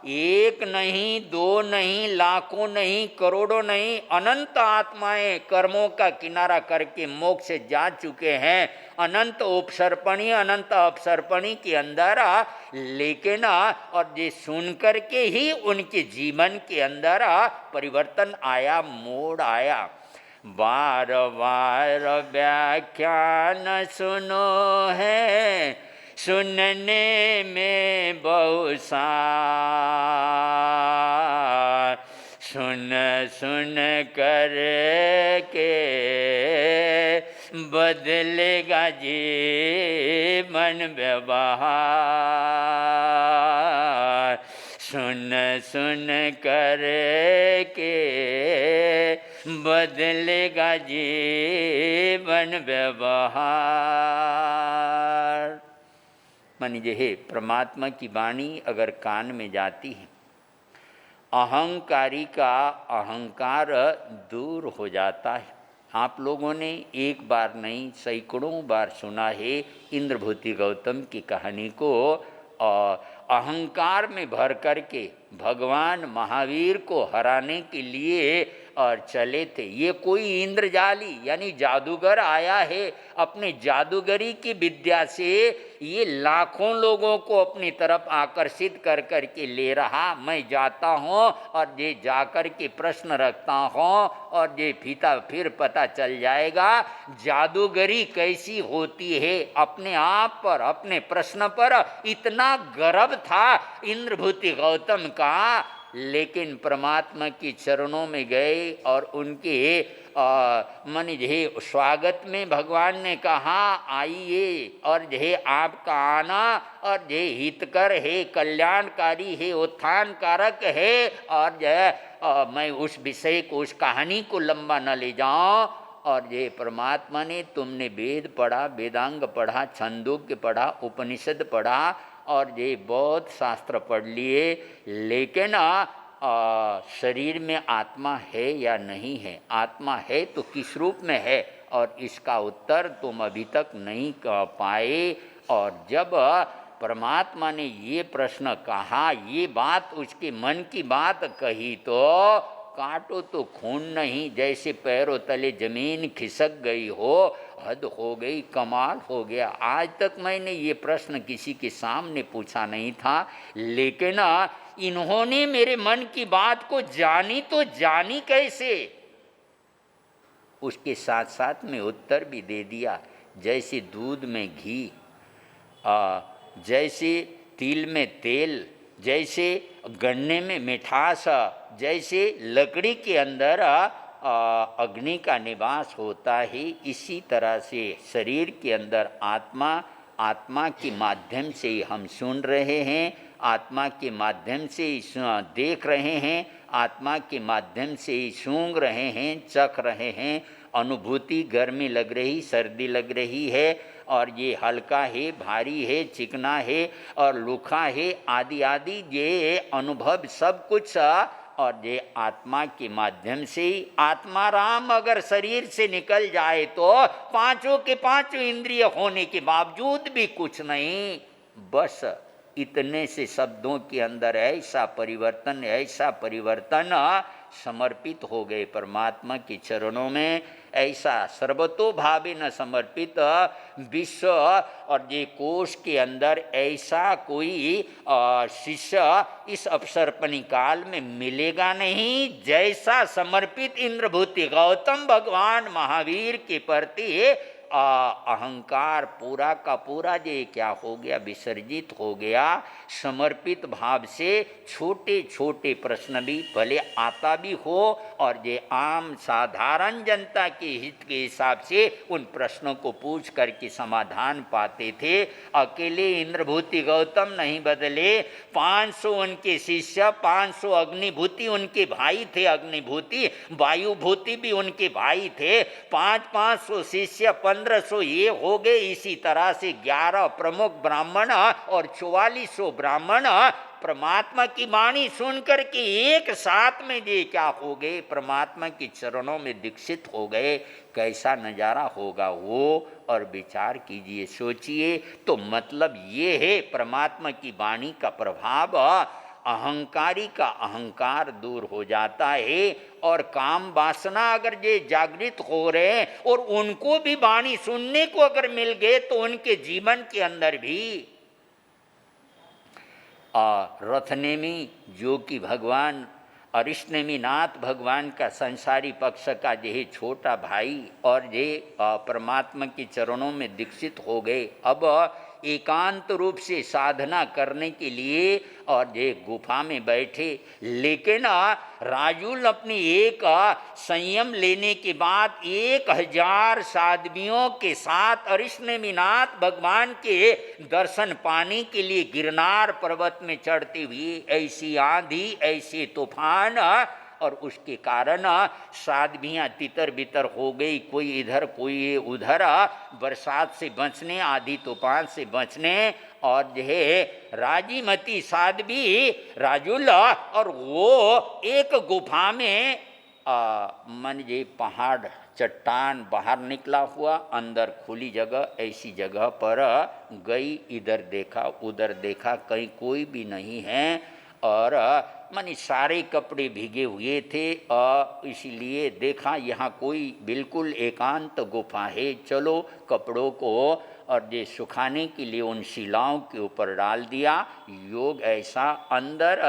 एक नहीं, दो नहीं, लाखों नहीं, करोड़ों नहीं, अनंत आत्माएं कर्मों का किनारा करके मोक्ष से जा चुके हैं, अनंत उपसर्पणी अनंत अपसर्पणी के अंदर। लेकिन और ये सुन करके ही उनके जीवन के अंदर परिवर्तन आया, मोड़ आया। बार बार व्याख्यान सुनो है, सुनने में बहुत सार, सुन सुन कर के बदलेगा जीवन व्यवहार, सुन सुन कर के बदलेगा जीवन व्यवहार। मानिए हे परमात्मा की वाणी अगर कान में जाती है, अहंकारी का अहंकार दूर हो जाता है। आप लोगों ने एक बार नहीं सैकड़ों बार सुना है इंद्रभूति गौतम की कहानी को। अहंकार में भर करके भगवान महावीर को हराने के लिए और चले थे। ये कोई इंद्रजाली यानी जादूगर आया है, अपने जादूगरी की विद्या से ये लाखों लोगों को अपनी तरफ आकर्षित कर कर के ले रहा। मैं जाता हूँ और ये जाकर के प्रश्न रखता हूँ और ये फिर पता चल जाएगा जादूगरी कैसी होती है। अपने आप पर, अपने प्रश्न पर इतना गर्व था इंद्रभूति गौतम का, लेकिन परमात्मा के चरणों में गए और उनके मन जे स्वागत में भगवान ने कहा आइए, और जे आपका आना और जे हितकर है, कल्याणकारी है, उत्थान कारक है। और जो मैं उस विषय को, उस कहानी को लंबा न ले जाऊं। और ये परमात्मा ने, तुमने वेद पढ़ा, वेदांग पढ़ा, छंदोग्य पढ़ा, उपनिषद पढ़ा और ये बहुत शास्त्र पढ़ लिए, लेकिन शरीर में आत्मा है या नहीं है, आत्मा है तो किस रूप में है, और इसका उत्तर तुम अभी तक नहीं कह पाए। और जब परमात्मा ने ये प्रश्न कहा, ये बात उसके मन की बात कही, तो काटो तो खून नहीं, जैसे पैरों तले जमीन खिसक गई हो, हद हो गई, कमाल हो गया। आज तक मैंने ये प्रश्न किसी के सामने पूछा नहीं था, लेकिन इन्होंने मेरे मन की बात को जानी, तो जानी कैसे, उसके साथ साथ में उत्तर भी दे दिया। जैसे दूध में घी, जैसे तिल में तेल, जैसे गन्ने में मिठास, जैसे लकड़ी के अंदर अग्नि का निवास होता है, इसी तरह से शरीर के अंदर आत्मा, आत्मा के माध्यम से ही हम सुन रहे हैं, आत्मा के माध्यम से ही देख रहे हैं, आत्मा के माध्यम से ही सूंघ रहे हैं, चख रहे हैं। अनुभूति, गर्मी लग रही, सर्दी लग रही है, और ये हल्का है, भारी है, चिकना है और लूखा है, आदि आदि ये अनुभव सब कुछ, और ये आत्मा के माध्यम से ही। आत्मा राम अगर शरीर से निकल जाए तो पांचों के पांचों इंद्रिय होने के बावजूद भी कुछ नहीं, बस इतने से शब्दों के अंदर ऐसा परिवर्तन, ऐसा परिवर्तन समर्पित हो गए परमात्मा के चरणों में। ऐसा सर्वतोभावे न समर्पित विश्व और ये कोश के अंदर ऐसा कोई शिष्य इस अवसर्पणी काल में मिलेगा नहीं, जैसा समर्पित इंद्रभूति गौतम भगवान महावीर के प्रति अहंकार पूरा का पूरा ये क्या हो गया, विसर्जित हो गया। समर्पित भाव से छोटे छोटे प्रश्न भी भले आता भी हो, और ये आम साधारण जनता के हित के हिसाब से उन प्रश्नों को पूछ करके समाधान पाते थे। अकेले इंद्रभूति गौतम नहीं बदले, 500 उनके शिष्य, 500 अग्निभूति उनके भाई थे, अग्निभूति वायुभूति भी उनके भाई थे, 500 शिष्य, 1500 ये हो गए। इसी तरह से 11 प्रमुख ब्राह्मण और 4400 ब्राह्मण परमात्मा की वाणी सुन करके एक साथ में ये क्या हो गए, परमात्मा के चरणों में दीक्षित हो गए, कैसा नज़ारा होगा वो। और विचार कीजिए, सोचिए। तो मतलब ये है परमात्मा की वाणी का प्रभाव, अहंकारी का अहंकार दूर हो जाता है। और काम वासना अगर ये जागृत हो रहे हैं और उनको भी वाणी सुनने को अगर मिल गए तो उनके जीवन के अंदर भी रथनेमी जो कि भगवान अरिष्टनेमी नाथ भगवान का संसारी पक्ष का ये छोटा भाई और ये परमात्मा के चरणों में दीक्षित हो गए। अब एकांत रूप से साधना करने के लिए और ये गुफा में बैठे। लेकिन राजुल अपनी एक संयम लेने के बाद 1000 साध्वियों के साथ अरिष्टनेमिनाथ भगवान के दर्शन पाने के लिए गिरनार पर्वत में चढ़ते हुए ऐसी आंधी ऐसे तूफान और उसके कारण साध्वियाँ तितर बितर हो गई, कोई इधर कोई उधर, बरसात से बचने आधी तूफान से बचने। और जो है राजीमती साध्वी राजुल और वो एक गुफा में मन जे पहाड़ चट्टान बाहर निकला हुआ, अंदर खुली जगह, ऐसी जगह पर गई। इधर देखा उधर देखा, कहीं कोई भी नहीं है और मानी सारे कपड़े भीगे हुए थे और इसीलिए देखा यहाँ कोई बिल्कुल एकांत गुफा है, चलो कपड़ों को और ये सुखाने के लिए उन शिलाओं के ऊपर डाल दिया। योग ऐसा अंदर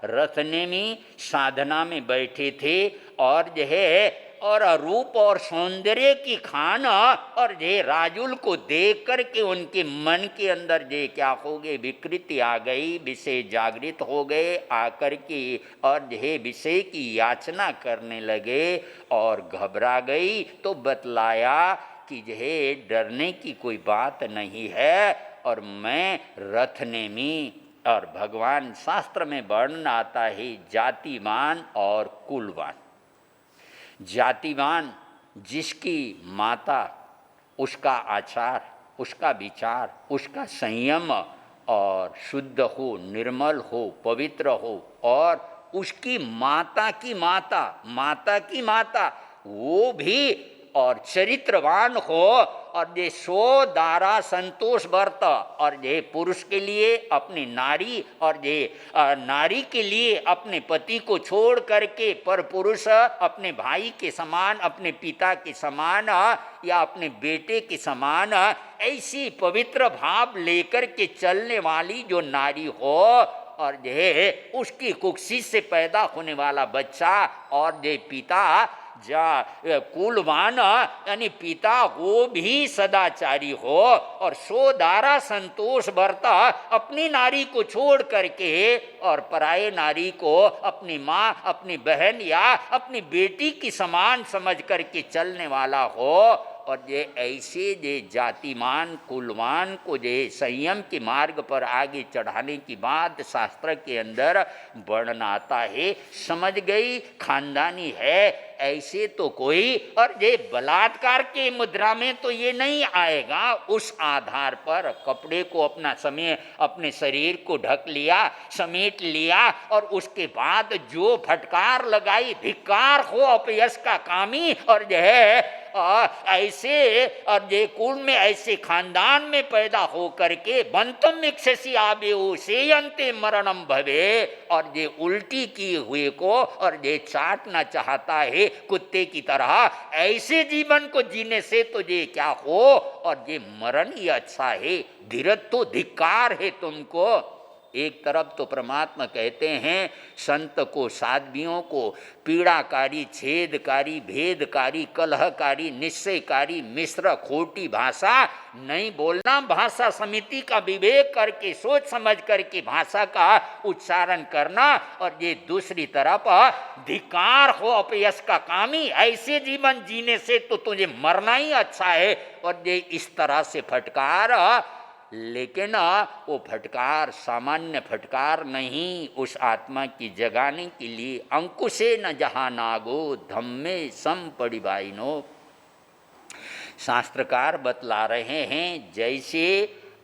रथनेमी साधना में बैठे थे और जो है और रूप और सौंदर्य की खान और ये राजुल को देख कर के उनके मन के अंदर ये क्या हो गए, विकृति आ गई, विषय जागृत हो गए आकर के और ये विषय की याचना करने लगे और घबरा गई। तो बतलाया कि ये डरने की कोई बात नहीं है और मैं रथनेमी और भगवान शास्त्र में वर्णन आता है जातिवान और कुलवान। जातिवान जिसकी माता, उसका आचार, उसका विचार, उसका संयम और शुद्ध हो, निर्मल हो, पवित्र हो और उसकी माता की माता, माता की माता वो भी और चरित्रवान हो और ये 100 दारा संतोष व्रत और ये पुरुष के लिए अपनी नारी और ये नारी के लिए अपने पति को छोड़ करके पर पुरुष अपने भाई के समान, अपने पिता के समान या अपने बेटे के समान ऐसी पवित्र भाव लेकर के चलने वाली जो नारी हो और ये उसकी कुक्षी से पैदा होने वाला बच्चा और ये पिता कुलवान यानी पिता वो भी सदाचारी हो और 100 दारा संतोष बरता अपनी नारी को छोड़ करके और पराये नारी को अपनी माँ, अपनी बहन या अपनी बेटी की समान समझ करके चलने वाला हो। और ये ऐसे ये जातिमान कुलवान को ये संयम के मार्ग पर आगे चढ़ाने की बात शास्त्र के अंदर वर्णन आता है। समझ गई, खानदानी है ऐसे तो कोई और ये बलात्कार के मुद्रा में तो ये नहीं आएगा। उस आधार पर कपड़े को अपना समय अपने शरीर को ढक लिया, समेट लिया और उसके बाद जो फटकार लगाई, धिक्कार हो अपयश का कामी और यह है ऐसे और ये कुल में ऐसे खानदान में पैदा हो करके बंतम इक्षसी आबे से अंते मरणम भवे और ये उल्टी किए हुए को और ये चाटना चाहता है कुत्ते की तरह, ऐसे जीवन को जीने से तो ये क्या हो और ये मरण ही अच्छा है। धीरज तो धिक्कार है तुमको। एक तरफ तो परमात्मा कहते हैं संत को, साध्वियों को पीड़ाकारी, छेदकारी, भेदकारी, कलहकारी, निश्चयकारी, मिश्र खोटी भाषा नहीं बोलना। भाषा समिति का विवेक करके सोच समझ करके भाषा का उच्चारण करना और ये दूसरी तरफ धिक्कार हो अपयश का कामी, ऐसे जीवन जीने से तो तुझे मरना ही अच्छा है। और ये इस तरह से फटकार, लेकिन वो फटकार सामान्य फटकार नहीं, उस आत्मा की जगाने के लिए अंकुशे न जहाँ नागो धम्मे सम पड़िबाइनो। शास्त्रकार बतला रहे हैं जैसे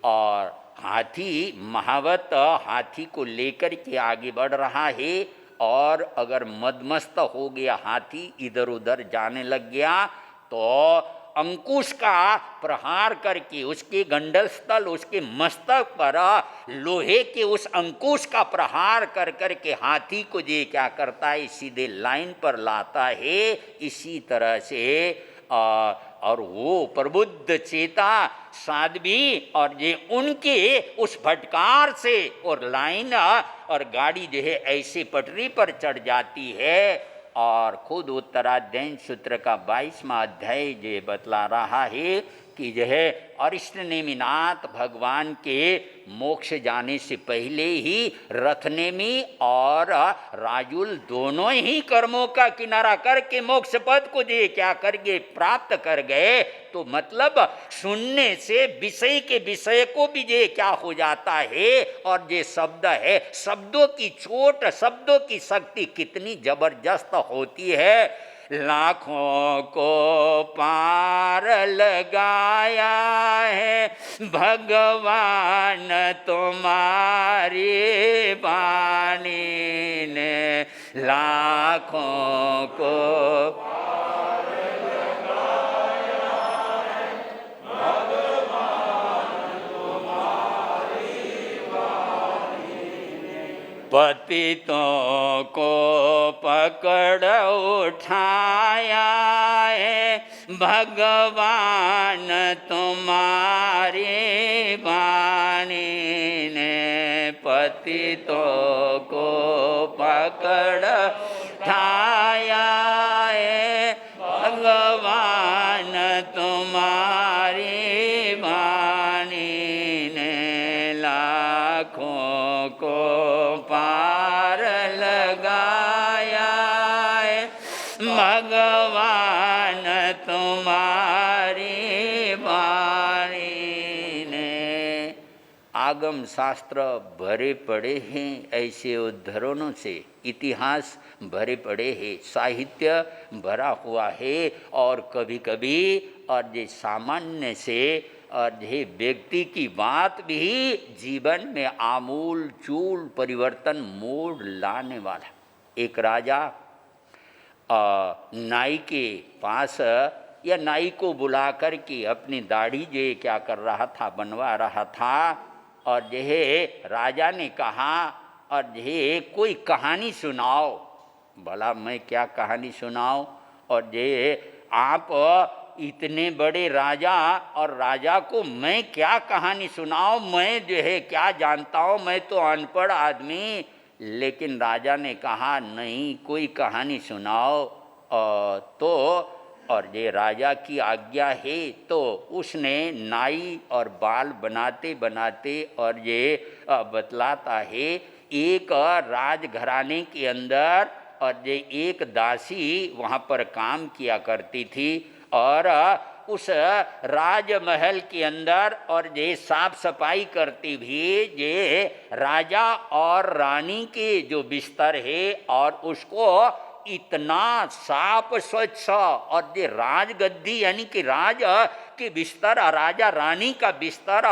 और हाथी महावत हाथी को लेकर के आगे बढ़ रहा है, और अगर मदमस्त हो गया हाथी, इधर उधर जाने लग गया, तो अंकुश का प्रहार करके उसके गंडल स्थल, उसके मस्तक पर लोहे के उस अंकुश का प्रहार कर करके हाथी को ये क्या करता है, सीधे लाइन पर लाता है। इसी तरह से और वो प्रबुद्ध चेता साध्वी और ये उनके उस फटकार से और लाइन और गाड़ी जो है ऐसे पटरी पर चढ़ जाती है। और खुद उत्तराध्ययन सूत्र का 22वां अध्याय जो बतला रहा है कि जो है अरिष्टनेमिनाथ भगवान के मोक्ष जाने से पहले ही रथनेमी और राजुल दोनों ही कर्मों का किनारा करके मोक्ष पद को जे क्या कर गए, प्राप्त कर गए। तो मतलब सुनने से विषय के विषय को भी जे क्या हो जाता है। और ये शब्द है, शब्दों की चोट, शब्दों की शक्ति कितनी जबरदस्त होती है। लाखों को पार लगाया है भगवान तुम्हारी वाणी ने, लाखों को पार लगाया है भगवान तुम्हारी वाणी ने, पतितों को पकड़ उठाया है भगवान तुम्हारी वाणी ने, पतितों को पकड़ उठाया है भगवान तुम्हारी वाणी ने, लाखों को पार लगाया है भगवान तुम्हारी वाणी ने। आगम शास्त्र भरे पड़े हैं ऐसे उद्धरणों से, इतिहास भरे पड़े हैं, साहित्य भरा हुआ है। और कभी कभी और ये सामान्य से और ये व्यक्ति की बात भी जीवन में आमूल चूल परिवर्तन मोड़ लाने वाला। एक राजा नाई के पास या नाई को बुला कर के अपनी दाढ़ी जे क्या कर रहा था, बनवा रहा था। और यह राजा ने कहा और ये कोई कहानी सुनाओ। भला मैं क्या कहानी सुनाऊं। और ये आप इतने बड़े राजा और राजा को मैं क्या कहानी सुनाऊं, मैं जो है क्या जानता हूँ, मैं तो अनपढ़ आदमी। लेकिन राजा ने कहा नहीं, कोई कहानी सुनाओ। तो और ये राजा की आज्ञा है। तो उसने नाई और बाल बनाते बनाते और ये बतलाता है, एक राजघराने के अंदर और ये एक दासी वहाँ पर काम किया करती थी। और उस राजमहल के अंदर और ये साफ सफाई करती भी ये राजा और रानी के जो बिस्तर है और उसको इतना साफ स्वच्छ और ये राजगद्दी यानी कि राज के बिस्तर, राजा रानी का बिस्तर,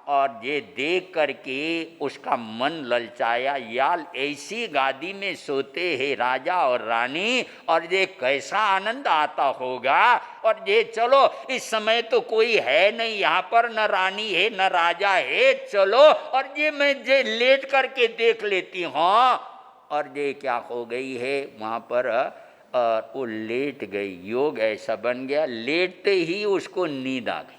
और ये देख करके उसका मन ललचाया, यार ऐसी गादी में सोते हैं राजा और रानी, और ये कैसा आनंद आता होगा। और ये चलो इस समय तो कोई है नहीं यहाँ पर, न रानी है न राजा है, चलो और ये मैं ये लेट करके देख लेती हूँ। और ये क्या हो गई है वहाँ पर, और वो लेट गई। योग ऐसा बन गया, लेटते ही उसको नींद आ गई,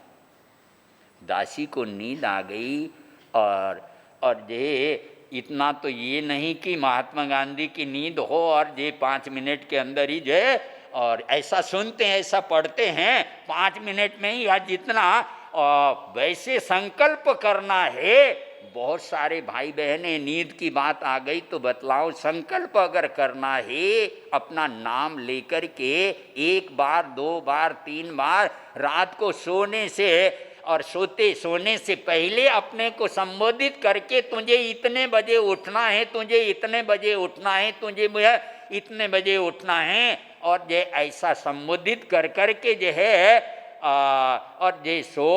दासी को नींद आ गई। और ये इतना तो ये नहीं कि महात्मा गांधी की नींद हो और ये 5 मिनट के अंदर ही जो और ऐसा सुनते हैं, ऐसा पढ़ते हैं 5 मिनट में ही, या जितना वैसे संकल्प करना है। बहुत सारे भाई बहनें, नींद की बात आ गई तो बतलाओ, संकल्प अगर करना है अपना नाम लेकर के 1 बार 2 बार 3 बार रात को सोने से और सोने से पहले अपने को संबोधित करके, तुझे इतने बजे उठना है, तुझे इतने बजे उठना है, तुझे इतने बजे उठना है। और ये ऐसा संबोधित कर करके जो है और जे सो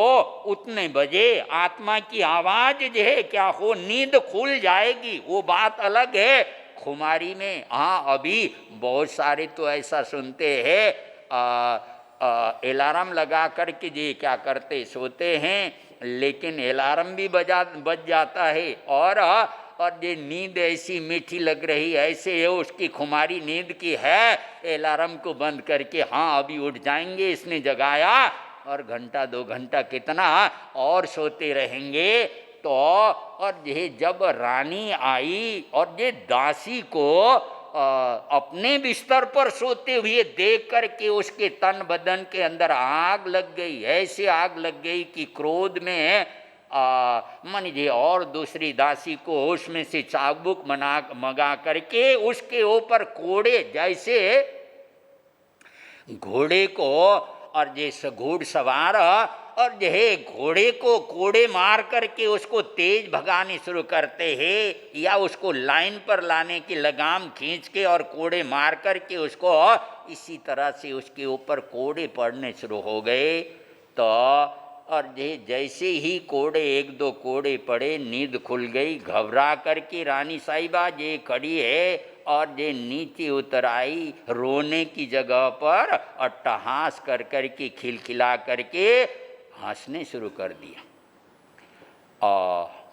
उतने बजे आत्मा की आवाज़ जो है क्या हो नींद खुल जाएगी, वो बात अलग है। खुमारी में हाँ अभी बहुत सारे तो ऐसा सुनते हैं अलार्म लगा करके जी क्या करते सोते हैं, लेकिन अलार्म भी बज जाता है और ये नींद ऐसी मीठी लग रही ऐसे है उसकी खुमारी नींद की है, अलार्म को बंद करके हाँ अभी उठ जाएंगे इसने जगाया, और घंटा 2 घंटा कितना और सोते रहेंगे। तो और ये जब रानी आई और ये दासी को अपने बिस्तर पर सोते हुए देख करके उसके तन बदन के अंदर आग लग गई, ऐसे आग लग गई कि क्रोध में मन जी और दूसरी दासी को उसमें से चाबुक मंगा करके उसके ऊपर कोड़े, जैसे घोड़े को और जैसे घोड़सवार और यह घोड़े को कोड़े मार करके उसको तेज भगाने शुरू करते हैं, या उसको लाइन पर लाने की लगाम खींच के और कोड़े मार करके उसको इसी तरह से उसके ऊपर कोड़े पड़ने शुरू हो गए। तो और जैसे ही कोड़े 1-2 कोड़े पड़े नींद खुल गई, घबरा करके रानी साहिबा ये खड़ी है और ये नीचे उतर आई, रोने की जगह पर अट्टहास कर करके खिलखिला करके हंसने शुरू कर दिया।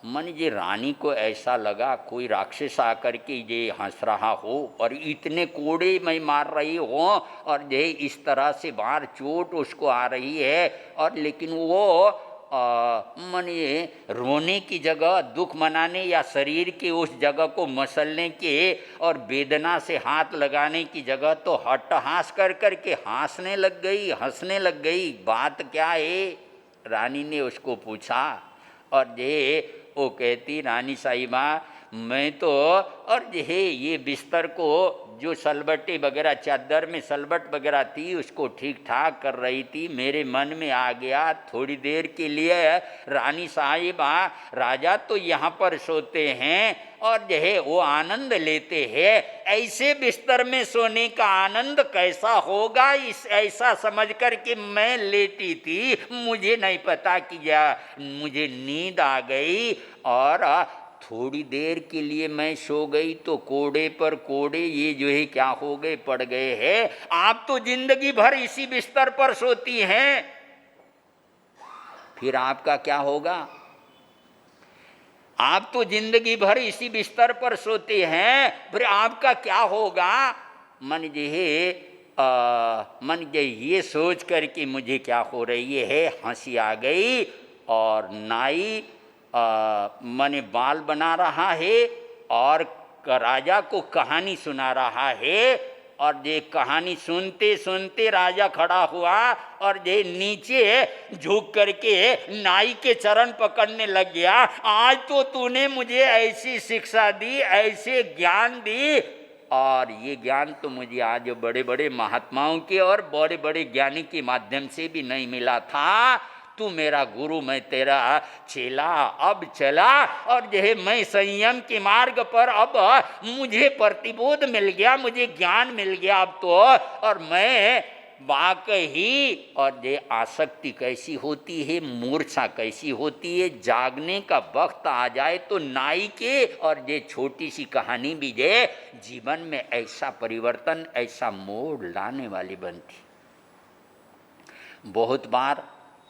मन जी रानी को ऐसा लगा कोई राक्षस आकर के ये हंस रहा हो और इतने कोड़े मैं मार रही हो और ये इस तरह से बाहर चोट उसको आ रही है, और लेकिन वो मन ये रोने की जगह दुख मनाने या शरीर के उस जगह को मसलने के और वेदना से हाथ लगाने की जगह तो हट्टहास कर करके हंसने लग गई। बात क्या है? रानी ने उसको पूछा और वो कहती रानी साहिबा मैं तो और ये बिस्तर को जो सलबटे वगैरह चादर में सलबट वगैरह थी उसको ठीक ठाक कर रही थी, मेरे मन में आ गया थोड़ी देर के लिए रानी साहिबा राजा तो यहाँ पर सोते हैं और वो आनंद लेते हैं, ऐसे बिस्तर में सोने का आनंद कैसा होगा इस ऐसा समझ कर के मैं लेटी थी, मुझे नहीं पता कि मुझे नींद आ गई और थोड़ी देर के लिए मैं सो गई तो कोड़े पर कोड़े ये जो है क्या हो गए पड़ गए हैं। आप तो जिंदगी भर इसी बिस्तर पर सोती हैं, फिर आपका क्या होगा? आप तो जिंदगी भर इसी बिस्तर पर सोते हैं, फिर आपका क्या होगा? मन जे ये सोच कर कि मुझे क्या हो रही है हंसी आ गई, और नाई मने बाल बना रहा है और राजा को कहानी सुना रहा है, और ये कहानी सुनते सुनते राजा खड़ा हुआ और ये नीचे झुक करके नाई के चरण पकड़ने लग गया। आज तो तूने मुझे ऐसी शिक्षा दी, ऐसे ज्ञान दी, और ये ज्ञान तो मुझे आज बड़े बड़े महात्माओं के और बड़े बड़े ज्ञानी के माध्यम से भी नहीं मिला था। तू मेरा गुरु, मैं तेरा चेला अब चला, और मैं संयम के मार्ग पर अब मुझे प्रतिबोध मिल गया, मुझे ज्ञान मिल गया अब तो, और मैं वाकई और आसक्ति कैसी होती है, मूर्छा कैसी होती है, जागने का वक्त आ जाए तो नाई के और छोटी सी कहानी भी जीवन में ऐसा परिवर्तन ऐसा मोड़ लाने वाली बनती। बहुत बार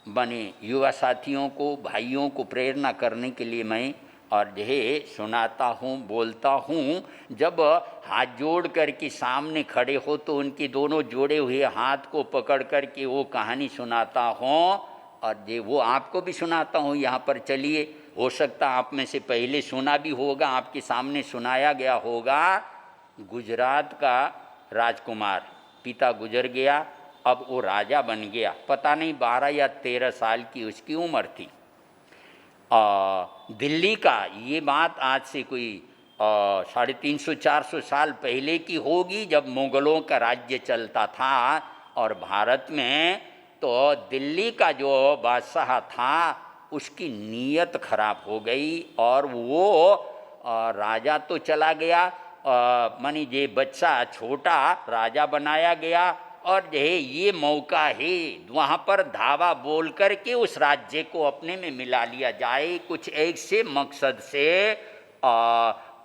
बने युवा साथियों को भाइयों को प्रेरणा करने के लिए मैं और सुनाता हूँ बोलता हूँ, जब हाथ जोड़ कर के सामने खड़े हो तो उनके दोनों जोड़े हुए हाथ को पकड़ कर के वो कहानी सुनाता हूँ, और वो आपको भी सुनाता हूँ यहाँ पर। चलिए, हो सकता आप में से पहले सुना भी होगा, आपके सामने सुनाया गया होगा। गुजरात का राजकुमार, पिता गुजर गया, अब वो राजा बन गया, पता नहीं 12 या 13 साल की उसकी उम्र थी। दिल्ली का, ये बात आज से कोई 350-400 साल पहले की होगी, जब मुग़लों का राज्य चलता था और भारत में, तो दिल्ली का जो बादशाह था उसकी नीयत खराब हो गई और वो राजा तो चला गया, मानी बच्चा छोटा राजा बनाया गया, और जो है ये मौका है, वहाँ पर धावा बोल करके उस राज्य को अपने में मिला लिया जाए। कुछ ऐसे मकसद से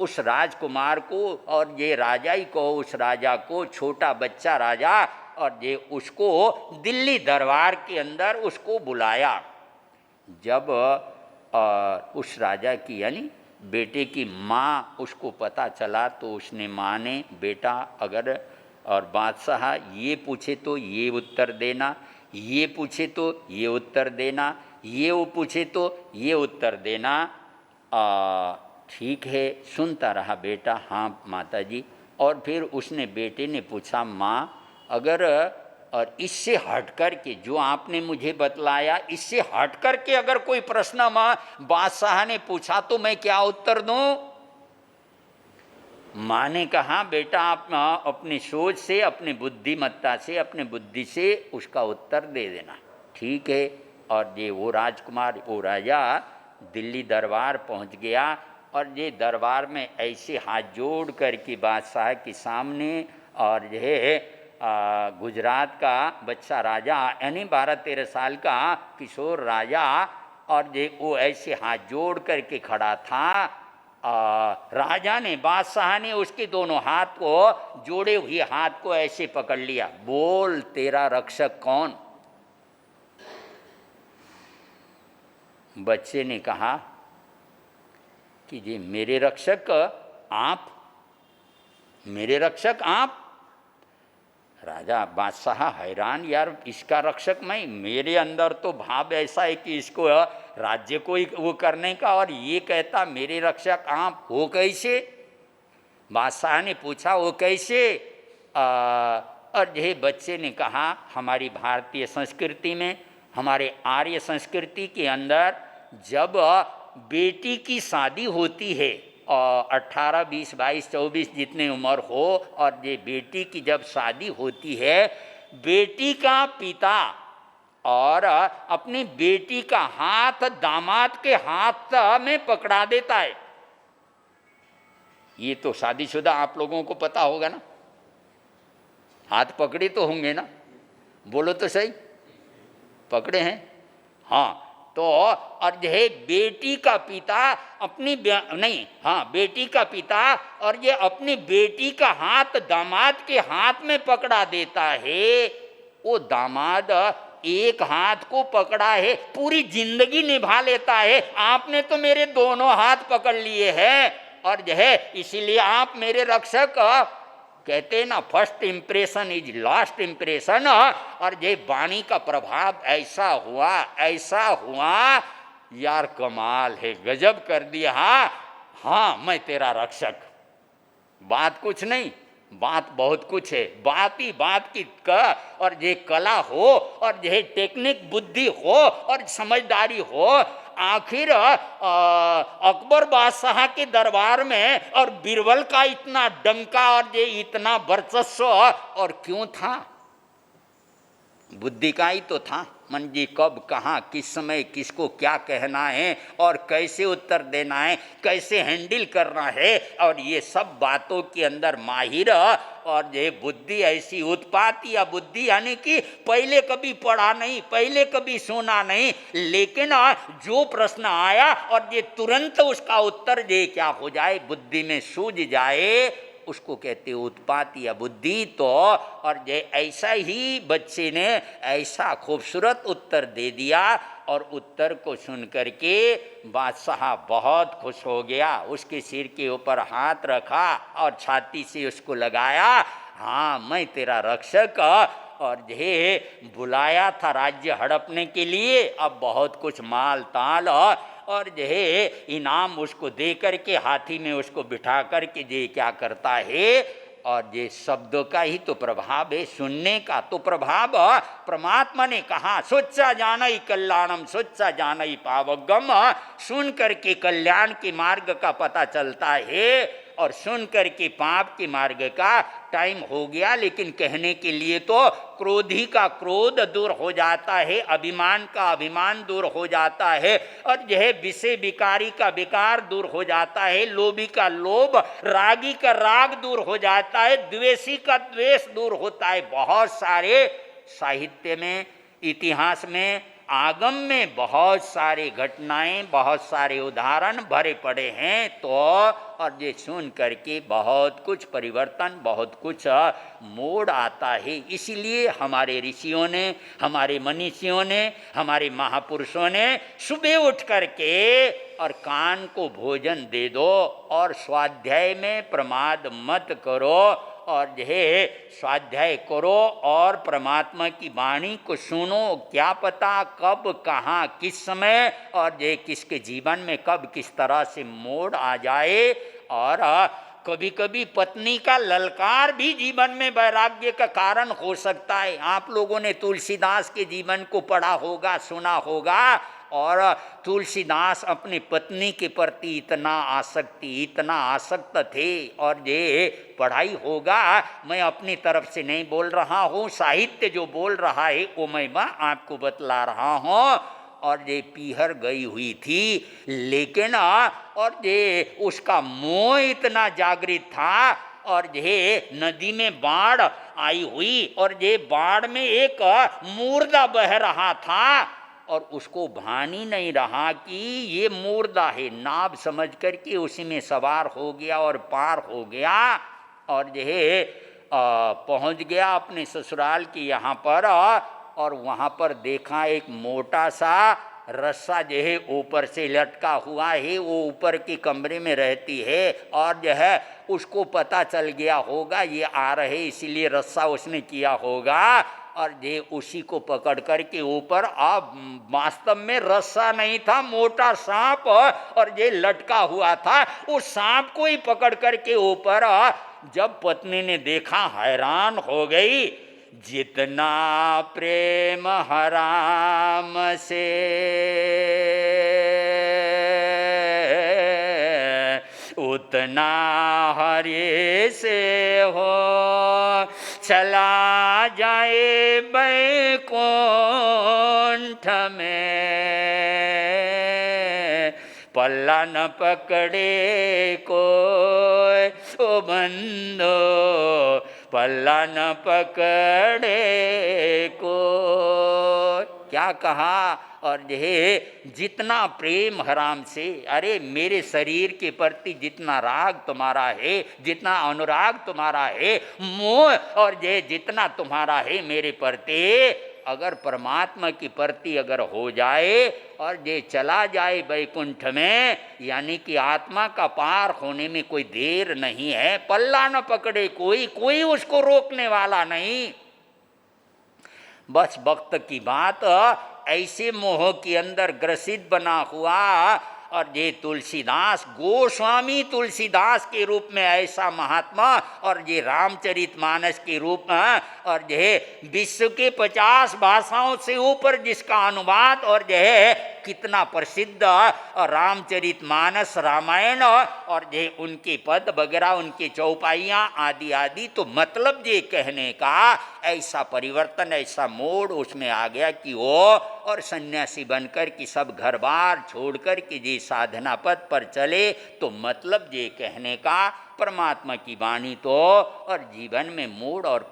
उस राजकुमार को और ये राजा ही को, उस राजा को, छोटा बच्चा राजा, और ये उसको दिल्ली दरबार के अंदर उसको बुलाया। जब उस राजा की यानी बेटे की माँ उसको पता चला तो उसने माँ ने, बेटा अगर और बादशाह ये पूछे तो ये उत्तर देना, ये पूछे तो ये उत्तर देना, ये वो पूछे तो ये उत्तर देना। ठीक है, सुनता रहा बेटा, हाँ माताजी। और फिर उसने बेटे ने पूछा, माँ अगर और इससे हट कर के जो आपने मुझे बतलाया, इससे हट कर के अगर कोई प्रश्न माँ बादशाह ने पूछा तो मैं क्या उत्तर दूं? माँ ने कहा, बेटा आप अपनी सोच से, अपनी बुद्धिमत्ता से, अपने बुद्धि से उसका उत्तर दे देना। ठीक है। और ये वो राजकुमार, वो राजा दिल्ली दरबार पहुंच गया और ये दरबार में ऐसे हाथ जोड़ कर के बादशाह के सामने, और यह गुजरात का बच्चा राजा यानी 12-13 साल का किशोर राजा, और ये वो ऐसे हाथ जोड़ करके खड़ा था। राजा ने, बादशाह ने उसके दोनों हाथ को, जोड़े हुए हाथ को ऐसे पकड़ लिया। बोल तेरा रक्षक कौन? बच्चे ने कहा कि जी मेरे रक्षक आप, मेरे रक्षक आप। राजा बादशाह हैरान, यार इसका रक्षक मैं, मेरे अंदर तो भाव ऐसा है कि इसको राज्य को ही वो करने का, और ये कहता मेरे रक्षक आप, हो कैसे? बादशाह ने पूछा वो कैसे? और ये बच्चे ने कहा, हमारी भारतीय संस्कृति में, हमारे आर्य संस्कृति के अंदर जब बेटी की शादी होती है, 18, 20, 22, 24 जितने उम्र हो, और ये बेटी की जब शादी होती है, बेटी का पिता और अपनी बेटी का हाथ दामाद के हाथ में पकड़ा देता है। ये तो शादीशुदा आप लोगों को पता होगा ना, हाथ पकड़े तो होंगे ना, बोलो तो सही, पकड़े हैं? हाँ। तो और यह बेटी का पिता अपनी नहीं, हाँ बेटी का पिता और ये अपनी बेटी का हाथ दामाद के हाथ में पकड़ा देता है। वो दामाद एक हाथ को पकड़ा है, पूरी जिंदगी निभा लेता है। आपने तो मेरे दोनों हाथ पकड़ लिए हैं, और यह इसीलिए आप मेरे रक्षक। कहते ना, first impression is last impression. और ये वाणी का प्रभाव ऐसा हुआ, ऐसा हुआ, यार कमाल है, गजब कर दिया। हाँ मैं तेरा रक्षक। बात कुछ नहीं, बात बहुत कुछ है। बात ही बात की और ये कला हो, और ये टेक्निक बुद्धि हो, और समझदारी हो। आखिर अकबर बादशाह के दरबार में और बीरबल का इतना डंका और ये इतना वर्चस्व और क्यों था? बुद्धि का ही तो था। मन जी कब, कहाँ, किस समय किसको क्या कहना है और कैसे उत्तर देना है, कैसे हैंडल करना है, और ये सब बातों के अंदर माहिर। और ये बुद्धि ऐसी उत्पात या बुद्धि यानी कि पहले कभी पढ़ा नहीं, पहले कभी सुना नहीं, लेकिन जो प्रश्न आया और ये तुरंत उसका उत्तर ये क्या हो जाए, बुद्धि में सूझ जाए, उसको कहते उत्पात या बुद्धि। तो और ये ऐसा ही बच्चे ने ऐसा खूबसूरत उत्तर दे दिया, और उत्तर को सुन करके बादशाह बहुत खुश हो गया। उसके सिर के ऊपर हाथ रखा और छाती से उसको लगाया। हाँ मैं तेरा रक्षक। और ये बुलाया था राज्य हड़पने के लिए, अब बहुत कुछ माल ताल और ये इनाम उसको दे करके हाथी में उसको बिठा करके ये क्या करता है। और ये शब्दों का ही तो प्रभाव है, सुनने का तो प्रभाव। परमात्मा ने कहा सोचा जानई कल्याणम, सोचा जानई पावगम। सुन करके कल्याण के मार्ग का पता चलता है। और सुन करके पाप के मार्ग का टाइम हो गया। लेकिन कहने के लिए तो क्रोधी का क्रोध दूर हो जाता है, अभिमान का अभिमान दूर हो जाता है, और यह विषय विकारी का विकार दूर हो जाता है, लोभी का लोभ, रागी का राग दूर हो जाता है, द्वेषी का द्वेष दूर होता है। बहुत सारे साहित्य में, इतिहास में, आगम में बहुत सारे घटनाएं, बहुत सारे उदाहरण भरे पड़े हैं। तो और ये सुन करके बहुत कुछ परिवर्तन, बहुत कुछ मोड़ आता है। इसलिए हमारे ऋषियों ने, हमारे मनीषियों ने, हमारे महापुरुषों ने सुबह उठ करके और कान को भोजन दे दो और स्वाध्याय में प्रमाद मत करो, और यह स्वाध्याय करो और परमात्मा की वाणी को सुनो। क्या पता कब, कहाँ, किस समय और ये किसके जीवन में कब किस तरह से मोड़ आ जाए। और कभी कभी पत्नी का ललकार भी जीवन में वैराग्य का कारण हो सकता है। आप लोगों ने तुलसीदास के जीवन को पढ़ा होगा, सुना होगा, और तुलसीदास अपनी पत्नी के प्रति इतना आसक्त थे। और ये पढ़ाई होगा, मैं अपनी तरफ से नहीं बोल रहा हूँ, साहित्य जो बोल रहा है वो मैं आपको बतला रहा हूँ। और ये पीहर गई हुई थी, लेकिन और ये उसका मोह इतना जागृत था, और ये नदी में बाढ़ आई हुई, और ये बाढ़ में एक मुर्दा बह रहा था, और उसको भान ही नहीं रहा कि ये मुर्दा है। नाव समझ करके उसी में सवार हो गया और पार हो गया, और यह पहुंच गया अपने ससुराल के यहाँ पर। और वहाँ पर देखा एक मोटा सा रस्सा जो है ऊपर से लटका हुआ है, वो ऊपर के कमरे में रहती है, और जो है उसको पता चल गया होगा ये आ रहे, इसीलिए रस्सा उसने किया होगा, और ये उसी को पकड़ करके ऊपर। अब वास्तव में रस्सा नहीं था, मोटा सांप, और ये लटका हुआ था, उस सांप को ही पकड़ करके ऊपर। जब पत्नी ने देखा हैरान हो गई, जितना प्रेम हराम से उतना हरि से हो, चला जाए बैकुंठ में, पल्ला न पकड़े कोई, ओ बंदो पल्ला न पकड़े को। क्या कहा, और ये जितना प्रेम हराम से, अरे मेरे शरीर के प्रति जितना राग तुम्हारा है, जितना अनुराग तुम्हारा है, मोह और ये जितना तुम्हारा है मेरे प्रति, अगर परमात्मा की प्रति अगर हो जाए और ये चला जाए वैकुंठ में, यानी कि आत्मा का पार होने में कोई देर नहीं है। पल्ला न पकड़े कोई, कोई उसको रोकने वाला नहीं। बस वक्त की बात, ऐसे मोह के अंदर ग्रसित बना हुआ, और ये तुलसीदास, गोस्वामी तुलसीदास के रूप में ऐसा महात्मा, और ये रामचरितमानस के रूप में, और ये विश्व के 50 भाषाओं से ऊपर जिसका अनुवाद, और यह कितना प्रसिद्ध रामचरितमानस रामायण, और ये उनके पद वगैरह, उनके चौपाइयाँ आदि आदि। तो मतलब ये कहने का ऐसा परिवर्तन, ऐसा मोड़ उसमें आ गया कि वो और सन्यासी बनकर कि सब घर बार छोड़ कर के जी साधना पथ पर चले। तो मतलब ये कहने का परमात्मा की वाणी तो और जीवन में मोड़ और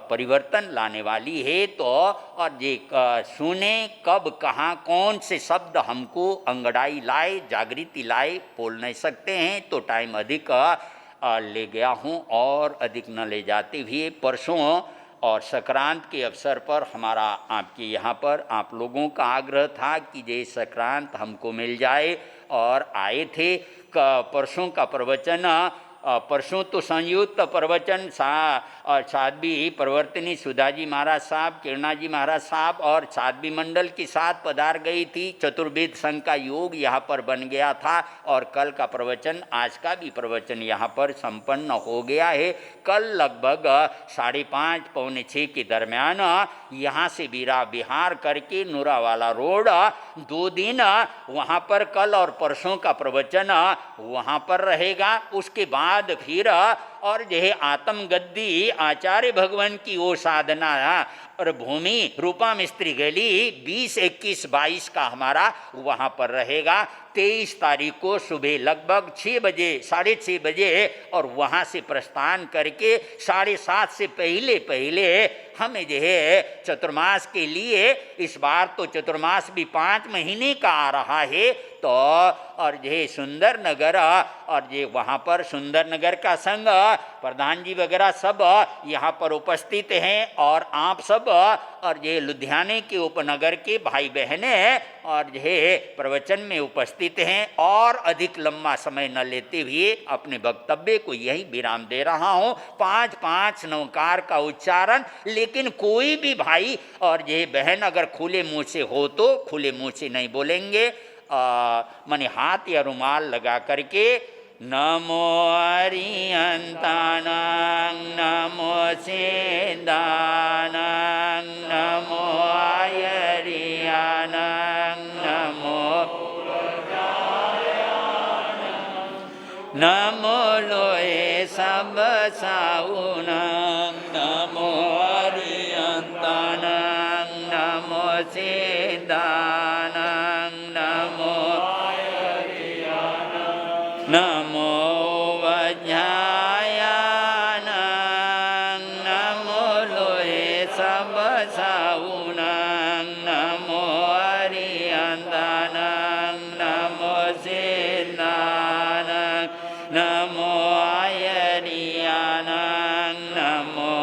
परिवर्तन लाने वाली है। तो और ये सुने कब कहाँ कौन से शब्द हमको अंगड़ाई लाए, जागृति लाए, बोल नहीं सकते हैं, तो टाइम अधिक ले गया हूँ और अधिक न ले जाते हुए परसों और संक्रांत के अवसर पर हमारा आपके यहाँ पर आप लोगों का आग्रह था कि ये संक्रांत हमको मिल जाए, और आए थे। परसों का प्रवचन परसों तो संयुक्त प्रवचन और साध्वी प्रवर्तनी सुधाजी महाराज साहब, किरणा जी महाराज साहब और साध्वी मंडल के साथ पधार गई थी। चतुर्वेद संघ का योग यहाँ पर बन गया था और कल का प्रवचन, आज का भी प्रवचन यहाँ पर संपन्न हो गया है। कल लगभग 5:30 पौने 6 के दरमियान यहाँ से बीरा बिहार करके नूरावाला रोड 2 दिन वहाँ पर कल और परसों का प्रवचन वहाँ पर रहेगा। उसके बाद फिर और यह आत्म गद्दी आचार्य भगवान की वो साधना और भूमि रूपा मिस्त्री गली 20, 21, 22 का हमारा वहाँ पर रहेगा। 23 तारीख को सुबह लगभग 6 बजे, 6:30 बजे और वहाँ से प्रस्थान करके 7:30 से पहले हमें जो है चतुर्मास के लिए, इस बार तो चतुर्मास भी 5 महीने का आ रहा है, तो और ये सुंदर नगर और ये वहाँ पर सुंदर नगर का संघ प्रधान जी वगैरह सब यहाँ पर उपस्थित हैं और आप सब और ये लुधियाने के उपनगर के भाई बहने और ये प्रवचन में उपस्थित हैं। और अधिक लंबा समय न लेते हुए अपने वक्तव्य को यही विराम दे रहा हूँ। 5-5 नवकार का उच्चारण, लेकिन कोई भी भाई और ये बहन अगर खुले मुँह से हो तो खुले मुँह से नहीं बोलेंगे, माने हाथ या रुमाल लगा करके नमो अरिहंतानां नमो सिद्धानां नमो आयरियानां नमो लोए सब साउनां नमो अरिहंतानां नमो सिद्धानां नमो वज्रायानां नमो लोए सब साउनां नमो अरिहंतानां नमो सिद्धानां नमो आयरियानां नमो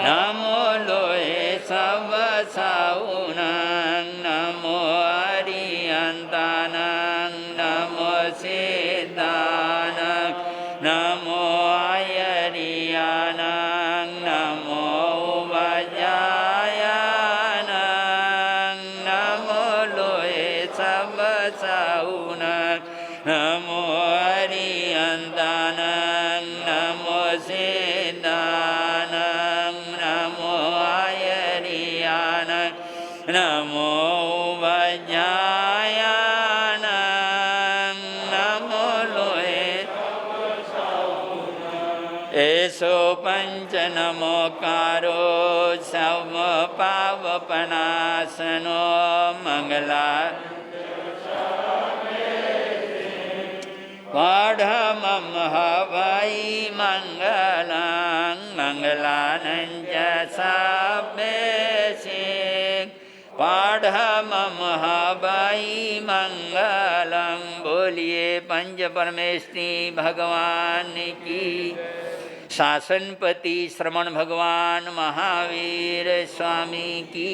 नमो लोए सब साउनां नमो अरिहंतानां नमो सिद्धानां नमो आयरियानां नमो वज्रायानां नमो लोए सब साउनां नमो अरिहंतानां नमो सिद्धानां नमो आयरियानां नमो वज्रायानां नमो लोए एसो पंच नमोकारो सब पावपनाशनो मंगला पाढ़मं हवै मंगलं मंगलानंच सब्बेशे पाढ़मं हवै मंगलं। बोलिए पंच परमेष्टि भगवान की, शासनपति श्रवण भगवान महावीर स्वामी की।